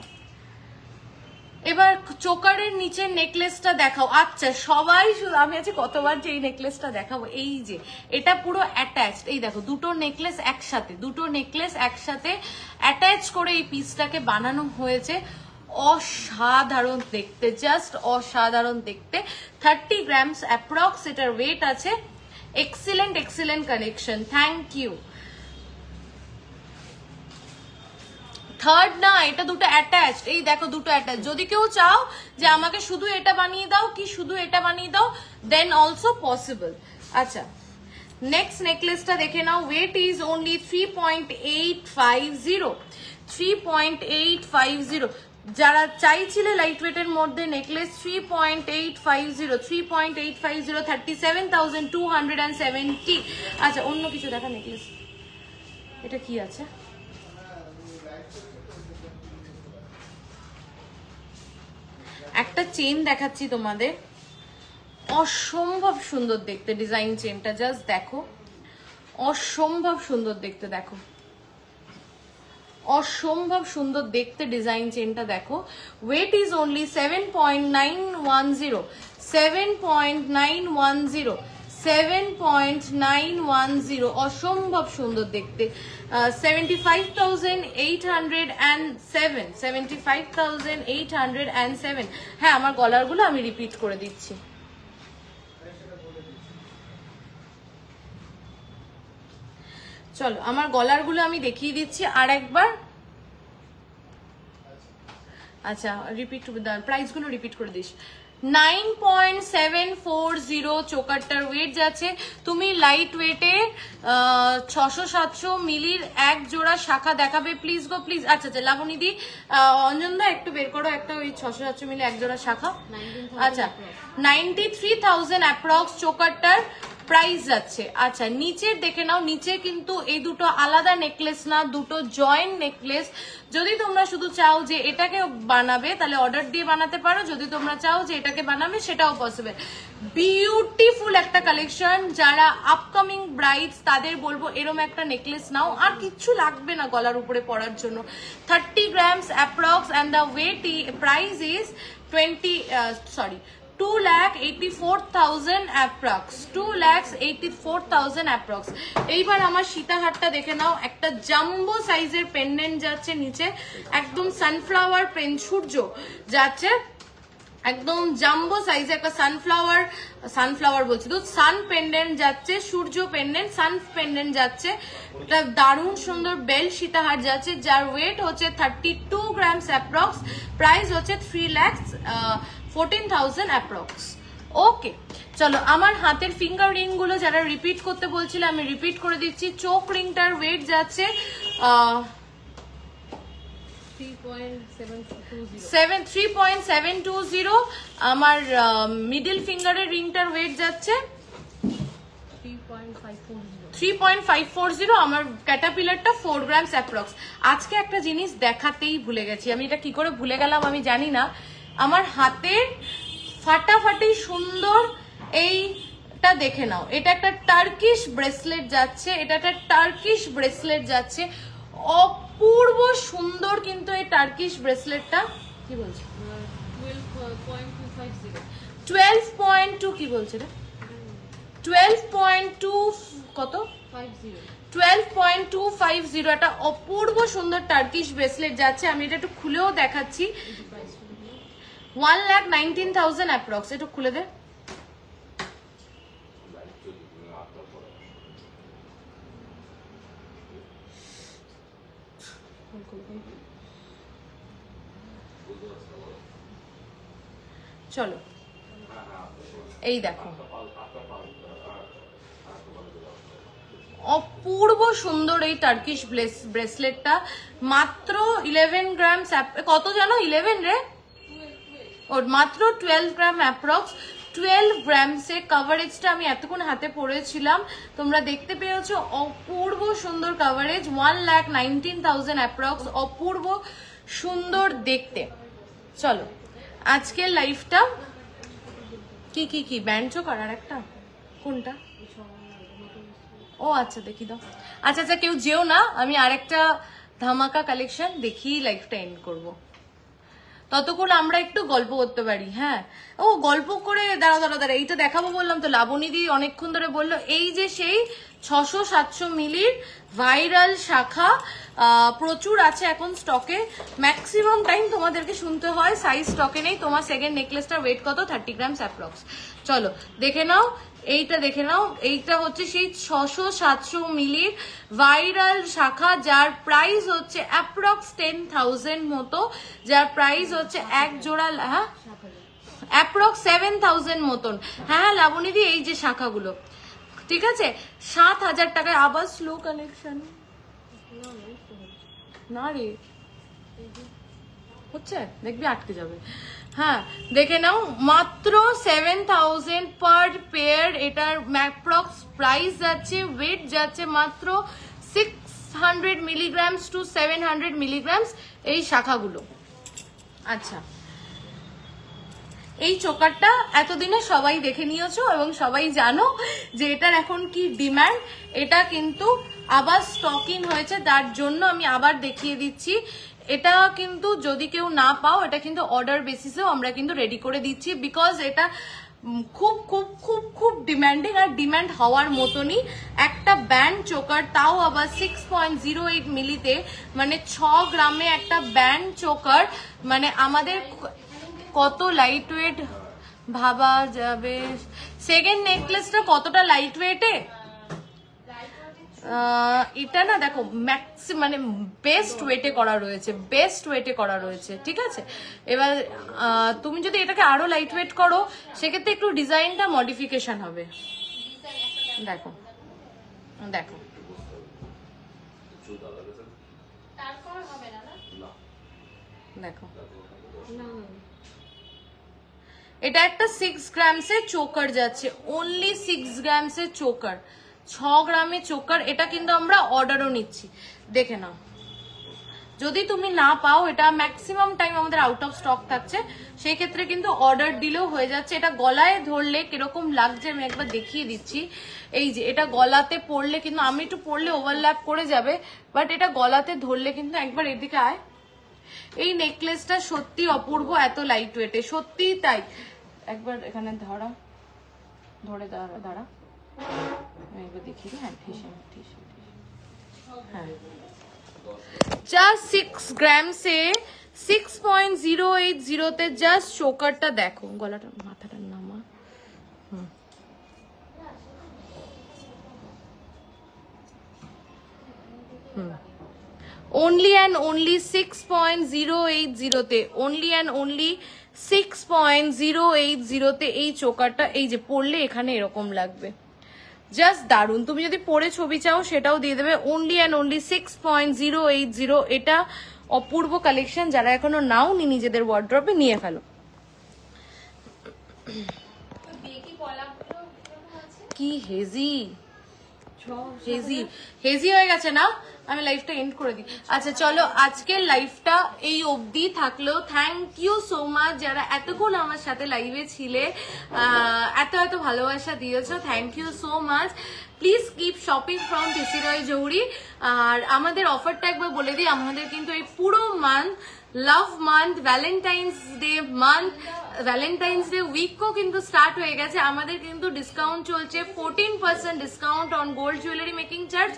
এবার চোকারের নিচের নেকলেসটা দেখাও। আচ্ছা সবাই শুধু, আমি আজকে কতবার যে এই নেকলেসটা দেখাবো, এই যে এটা পুরো অ্যাটাচড, এই দেখো দুটো নেকলেস একসাথে অ্যাটাচ করে এই পিসটাকে বানানো হয়েছে, অসাধারণ দেখতে, জাস্ট অসাধারণ দেখতে। 30 গ্রামস অ্যাপ্রক্স এটার ওয়েট আছে। Excellent collection, thank you. Third না, এটা দুটো অ্যাটাচড, এই দেখো দুটো অ্যাটাচ। যদি কেউ চাও যে আমাকে শুধু এটা বানিয়ে দাও কি শুধু এটা বানিয়ে দাও, দেন অলসো পসিবল। আচ্ছা নেক্সট নেকলেসটা দেখে নাও, ওয়েট ইজ অনলি 3.850 যারা চাইছিলে লাইট ওয়েটের মধ্যে নেকলেস 3.850 37,270। আচ্ছা অন্য কিছু দেখা নেকলেস, এটা কি আছে, একটা চেন দেখাচ্ছি তোমাদের, অসম্ভব সুন্দর দেখতে ডিজাইন চেনটা, জাস্ট দেখো অসম্ভব সুন্দর দেখতে, দেখো অসম্ভব সুন্দর দেখতে ডিজাইন চেনটা দেখো। ওয়েট ইজ অনলি 7.910 অসম্ভব সুন্দর দেখতে। 75,807 হ্যাঁ আমার গলারগুলো আমি রিপিট করে দিচ্ছি। চলো আমার গলারগুলো আমি দেখিয়ে দিচ্ছি আর একবার। আচ্ছা রিপিট, প্রাইসগুলো রিপিট করে দিস। 9.740 চোকারটার ওয়েট যাচ্ছে। তুমি লাইট ওয়েটে 600-700 মিলির এক জোড়া শাখা দেখাবে প্লিজ গো প্লিজ। আচ্ছা আচ্ছা লাবণীদি, অঞ্জনদা একটু বের করো একটা ওই 600-700 মিলি এক জোড়া শাখা। আচ্ছা 93,000 অ্যাপ্রক্স চোকারটার প্রাইস যাচ্ছে। আচ্ছা নিচের দেখে নাও, নিচে কিন্তু এই দুটো আলাদা নেকলেস না, দুটো জয়েন্ট নেকলেস। যদি তোমরা শুধু চাও যে এটাকে বানাবে তাহলে অর্ডার দিয়ে বানাতে পারো, যদি তোমরা চাও যে এটাকে বানাবে সেটাও পসিবল। বিউটিফুল একটা কালেকশন, যারা আপকামিং ব্রাইডস তাদের বলবো এরম একটা নেকলেস নাও, আর কিচ্ছু লাগবে না গলার উপরে পরার জন্য। 30 grams approx and the wait price is 2,84,000 approx, 2,84,000 approx. এইবার আমার সীতাহারটা দেখে নাও, একটা জাম্বো সাইজের পেন্ডেন্ট যাচ্ছে নিচে, একদম সানফ্লাওয়ার সূর্য যাচ্ছে, একদম জাম্বো সাইজে একটা সানফ্লাওয়ার বলছি তো, সান পেন্ডেন্ট যাচ্ছে, সূর্য পেন্ডেন্ট, সান পেন্ডেন্ট যাচ্ছে, এটা দারুণ সুন্দর বেল্ট সীতাহার যাচ্ছে, যার ওয়েট হচ্ছে 32 গ্রামস অ্যাপ্রক্স, প্রাইস হচ্ছে 3,14,000 অ্যাপ্রক্স। ওকে, চলো আমার হাতের ফিঙ্গার রিং গুলো যারা রিপিট করতে বলছিল আমি রিপিট করে দিচ্ছি। চোখ রিংটার ওয়েট যাচ্ছে 3.720, আমার মিডল ফিঙ্গারের রিংটার ওয়েট যাচ্ছে 3.540, আমার ক্যাটাপিলারটা 4 গ্রামস অ্যাপ্রক্স। আজকে একটা জিনিস দেখাতেই ভুলে গেছি, আমি এটা কি করে ভুলে গেলাম আমি জানি না। আমার হাতের ফাটাফাটি সুন্দর এইটা দেখে নাও, এটা একটা টার্কিশ ব্রেসলেট যাচ্ছে, এটা একটা টার্কিশ ব্রেসলেট যাচ্ছে, অপূর্ব সুন্দর কিন্তু এই টার্কিশ ব্রেসলেটটা। কি বলছে 12.2 কি বলছে রে 12.2 কত 12.250, একটা অপূর্ব সুন্দর টার্কিশ ব্রেসলেট যাচ্ছে। আমি এটা একটু খুলেও দেখাচ্ছি, 1,19,000 অ্যাপ্রক্স। একটু খুলে দে। চলো এই দেখো, অপূর্ব সুন্দর এই টার্কিশ ব্রেসলেটটা, মাত্র 11 গ্রামস, কত জানো 11 রে, ওর মাত্র 12 গ্রাম অ্যাপ্রক্স। 12 গ্রামসে কভারেজটা আমি এতক্ষণ হাতে পড়েছিলাম, তোমরা দেখতে পেয়েছো, অপূর্ব সুন্দর কভারেজ, 1,19,000 অ্যাপ্রক্স, অপূর্ব সুন্দর দেখতে। চলো আজকের লাইফটা কি কি কি ব্যান্ড চোকার আর একটা কোনটা, ও আচ্ছা দেখি দাও। আচ্ছা আচ্ছা কেউ যেও না, আমি আরেকটা ধামাকা কালেকশন দেখিয়ে লাইফটা এন্ড করবো, ততক্ষণ আমরা একটু গল্প করতে পারি। হ্যাঁ ও গল্প করে দাঁড়া এইটা দেখাবো বললাম তো, লাবণীদি অনেকক্ষণ ধরে বললো, এই যে সেই 600-700 মিলির ভাইরাল শাখা, প্রচুর আছে এখন স্টকে, ম্যাক্সিমাম টাইম তোমাদেরকে শুনতে হয় সাইজ স্টকে নেই। তোমার সেকেন্ড নেকলেসটার ওয়েট কত 30 গ্রামস অ্যাপ্রক্স। চলো দেখে নাও, এইটা দেখে নাও, এইটা হচ্ছে সেই 600-700 মিলির ভাইরাল শাখা, যার প্রাইস হচ্ছে অ্যাপ্রক্স 10,000 মতো, যার প্রাইস হচ্ছে এক জোড়া, হ্যাঁ অ্যাপ্রক্স 7,000 মতন। হ্যাঁ লাবণীদি এই যে শাখাগুলো, ঠিক আছে 7,000 টাকায়। আবার স্লো কানেকশন না রে, হচ্ছে দেখবি আটকে যাবে। হ্যাঁ দেখে নাও, মাত্র 7,000 পার পেয়ার, এটার অ্যাপ্রক্স প্রাইস যাচ্ছে, ওয়েট যাচ্ছে মাত্র 600 মিলিগ্রামস টু 700 মিলিগ্রামস এই শাখাগুলো। আচ্ছা এই চোকারটা এতদিনে সবাই দেখে নিয়েছো এবং সবাই জানো যে এটার এখন কি ডিমান্ড, এটা কিন্তু আবার স্টক ইন হয়েছে, তার জন্য আমি আবার দেখিয়ে দিচ্ছি। এটা কিন্তু যদি কেউ না পাও, এটা কিন্তু অর্ডার বেসিসেও আমরা কিন্তু রেডি করে দিচ্ছি, বিকজ এটা খুব খুব খুব খুব ডিমান্ডিং, আর ডিমান্ড হওয়ার মতনই একটা ব্যান্ড চোকার, তাও আবার 6.08 মিলিতে, মানে 6 গ্রামে একটা ব্যান্ড চোকার, মানে আমাদের কত লাইট ওয়েট ভাবা যাবে। সেকেন্ড নেকলেসটা কতটা লাইট ওয়েটে, এটা না দেখো ম্যাক্সিমাম মানে বেস্ট ওয়েটে করা রয়েছে, বেস্ট ওয়েটে করা রয়েছে, ঠিক আছে। এবার তুমি যদি এটাকে আরো লাইট ওয়েট করো, সেক্ষেত্রে একটু ডিজাইনটা মডিফিকেশন হবে। দেখো দেখো দেখো, এটা একটা 6 গ্রামসের চোকার যাচ্ছে, অনলি 6 গ্রামসের চোকার, 6 গ্রামে চোকার। এটা কিন্তু আমরা অর্ডারও নিচ্ছি, দেখে নাও। যদি তুমি না পাও, এটা ম্যাক্সিমাম টাইম আমাদের আউট অফ স্টক থাকছে, সেই ক্ষেত্রে কিন্তু অর্ডার দিলেও হয়ে যাচ্ছে। এটা গলায় ধরলে কিরকম লাগছে আমি একবার দেখিয়ে দিচ্ছি। এই যে এটা গলাতে পড়লে কিন্তু, আমি একটু পড়লে ওভারল্যাপ করে যাবে, বাট এটা গলাতে ধরলে কিন্তু, একবার এদিকে আয়, এই নেকলেসটা সত্যি অপূর্ব, এত লাইট ওয়েটে, সত্যি তাই। একবার এখানে ধরে দাঁড়া আমি একবার দেখি। হ্যাঁ হ্যাঁ জাস্ট 6 গ্রাম সে 6.080 তে জাস্ট চোকারটা দেখো, গলাটা মাথাটা নামা। only and only 6.080 তে, only and only 6.080 তে এই চোকারটা, এই যে পরলে এখানে এরকম লাগবে, জাস্ট দারুন। তুমি যদি পরে ছবি চাও সেটাও দিয়ে দেবে। only and only 6.080, এটা অপূর্ব কালেকশন। যারা এখনো নাও নি নিজেদের ওয়ার্ড্রপে নিয়ে ফেলো। কি হেজি হেজি হয়ে গেছে না? আমি লাইভটা এন্ড করে দিই। আচ্ছা চলো, আজকের লাইভটা এই অবধি থাকলো। থ্যাংক ইউ সো মাচ যারা এতক্ষণ আমার সাথে লাইভে ছিলে, এত ভালোবাসা দিয়েছো, thank you so much. Please keep shopping from TC Roy Jahuri. আর আমাদের অফারটা একবার বলে দিই, আমাদের কিন্তু এই পুরো month, love month, Valentine's day month, Valentine's day উইকও কিন্তু স্টার্ট হয়ে গেছে। আমাদের কিন্তু ডিসকাউন্ট চলছে, 14% discount on gold jewellery making charge.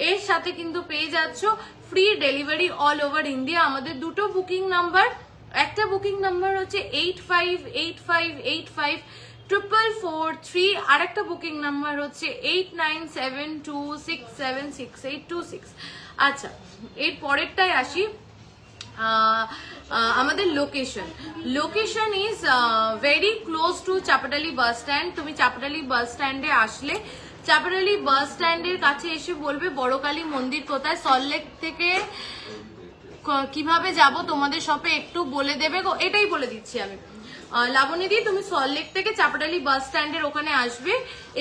এর সাথে কিন্তু পেয়ে যাচ্ছ free delivery all over India. আমাদের দুটো বুকিং নাম্বার, একটা বুকিং নাম্বার হচ্ছে 8585854443, আর একটা বুকিং নাম্বার হচ্ছে 8972676826। আচ্ছা, এর পরেরটাই আসি। আমাদের location is very close two Chapatali bus stand. তুমি চাপাটালি বাস স্ট্যান্ডে আসলে, চাপাটালি বাস স্ট্যান্ডের কাছে এসে বলবে বড়কালী মন্দির কোথায়। সল্টলেক থেকে কিভাবে যাব তোমাদের শপে একটু বলে দেবে গো, এটাই বলে দিচ্ছি আমি। লাবণীদি, তুমি সল্টলেক থেকে চাপাটালি বাস স্ট্যান্ডের ওখানে আসবে,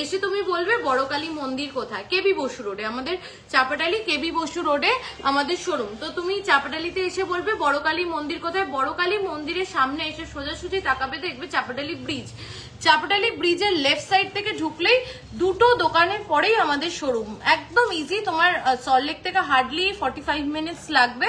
এসে তুমি বলবে বড়কালী মন্দির কোথায়। কেবি বসু রোডে, আমাদের চাপাটালি কেবি বসু রোডে আমাদের শোরুম। তো তুমি চাপাটালিতে এসে বলবে বড়কালী মন্দির কোথায়। বড়কালী মন্দিরের সামনে এসে সোজাসুজি তাকাবে, দেখবে চাপাটালি ব্রিজ। চাপাটালি ব্রিজের লেফট সাইড থেকে ঢুকলেই দুটো দোকানের পরেই আমাদের শোরুম, একদম ইজি। তোমার সল্টলেক থেকে হার্ডলি 45 মিনিটস লাগবে।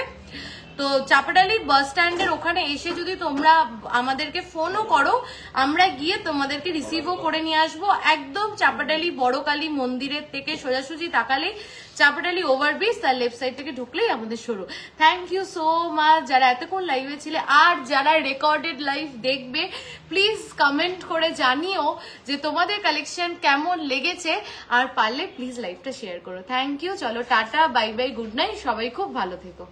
তো চাপাটালি বাস স্ট্যান্ডের ওখানে এসে যদি তোমরা আমাদেরকে ফোনও করো, আমরা গিয়ে তোমাদেরকে রিসিভও করে নিয়ে আসবো। একদম চাপাটালি বড়কালী মন্দিরের থেকে সোজাসুজি তাকালেই চাপাটালি ওভারব্রিজ, তার লেফট সাইড থেকে ঢুকলেই আমাদের শুরু। থ্যাংক ইউ সো মাচ যারা এতক্ষণ লাইভে ছিলে। আর যারা রেকর্ডেড লাইভ দেখবে, প্লিজ কমেন্ট করে জানিও যে তোমাদের কালেকশন কেমন লেগেছে, আর পারলে প্লিজ লাইভটা শেয়ার করো। Thank you. চলো টাটা, বাই বাই, গুড নাইট, সবাই খুব ভালো থেকো।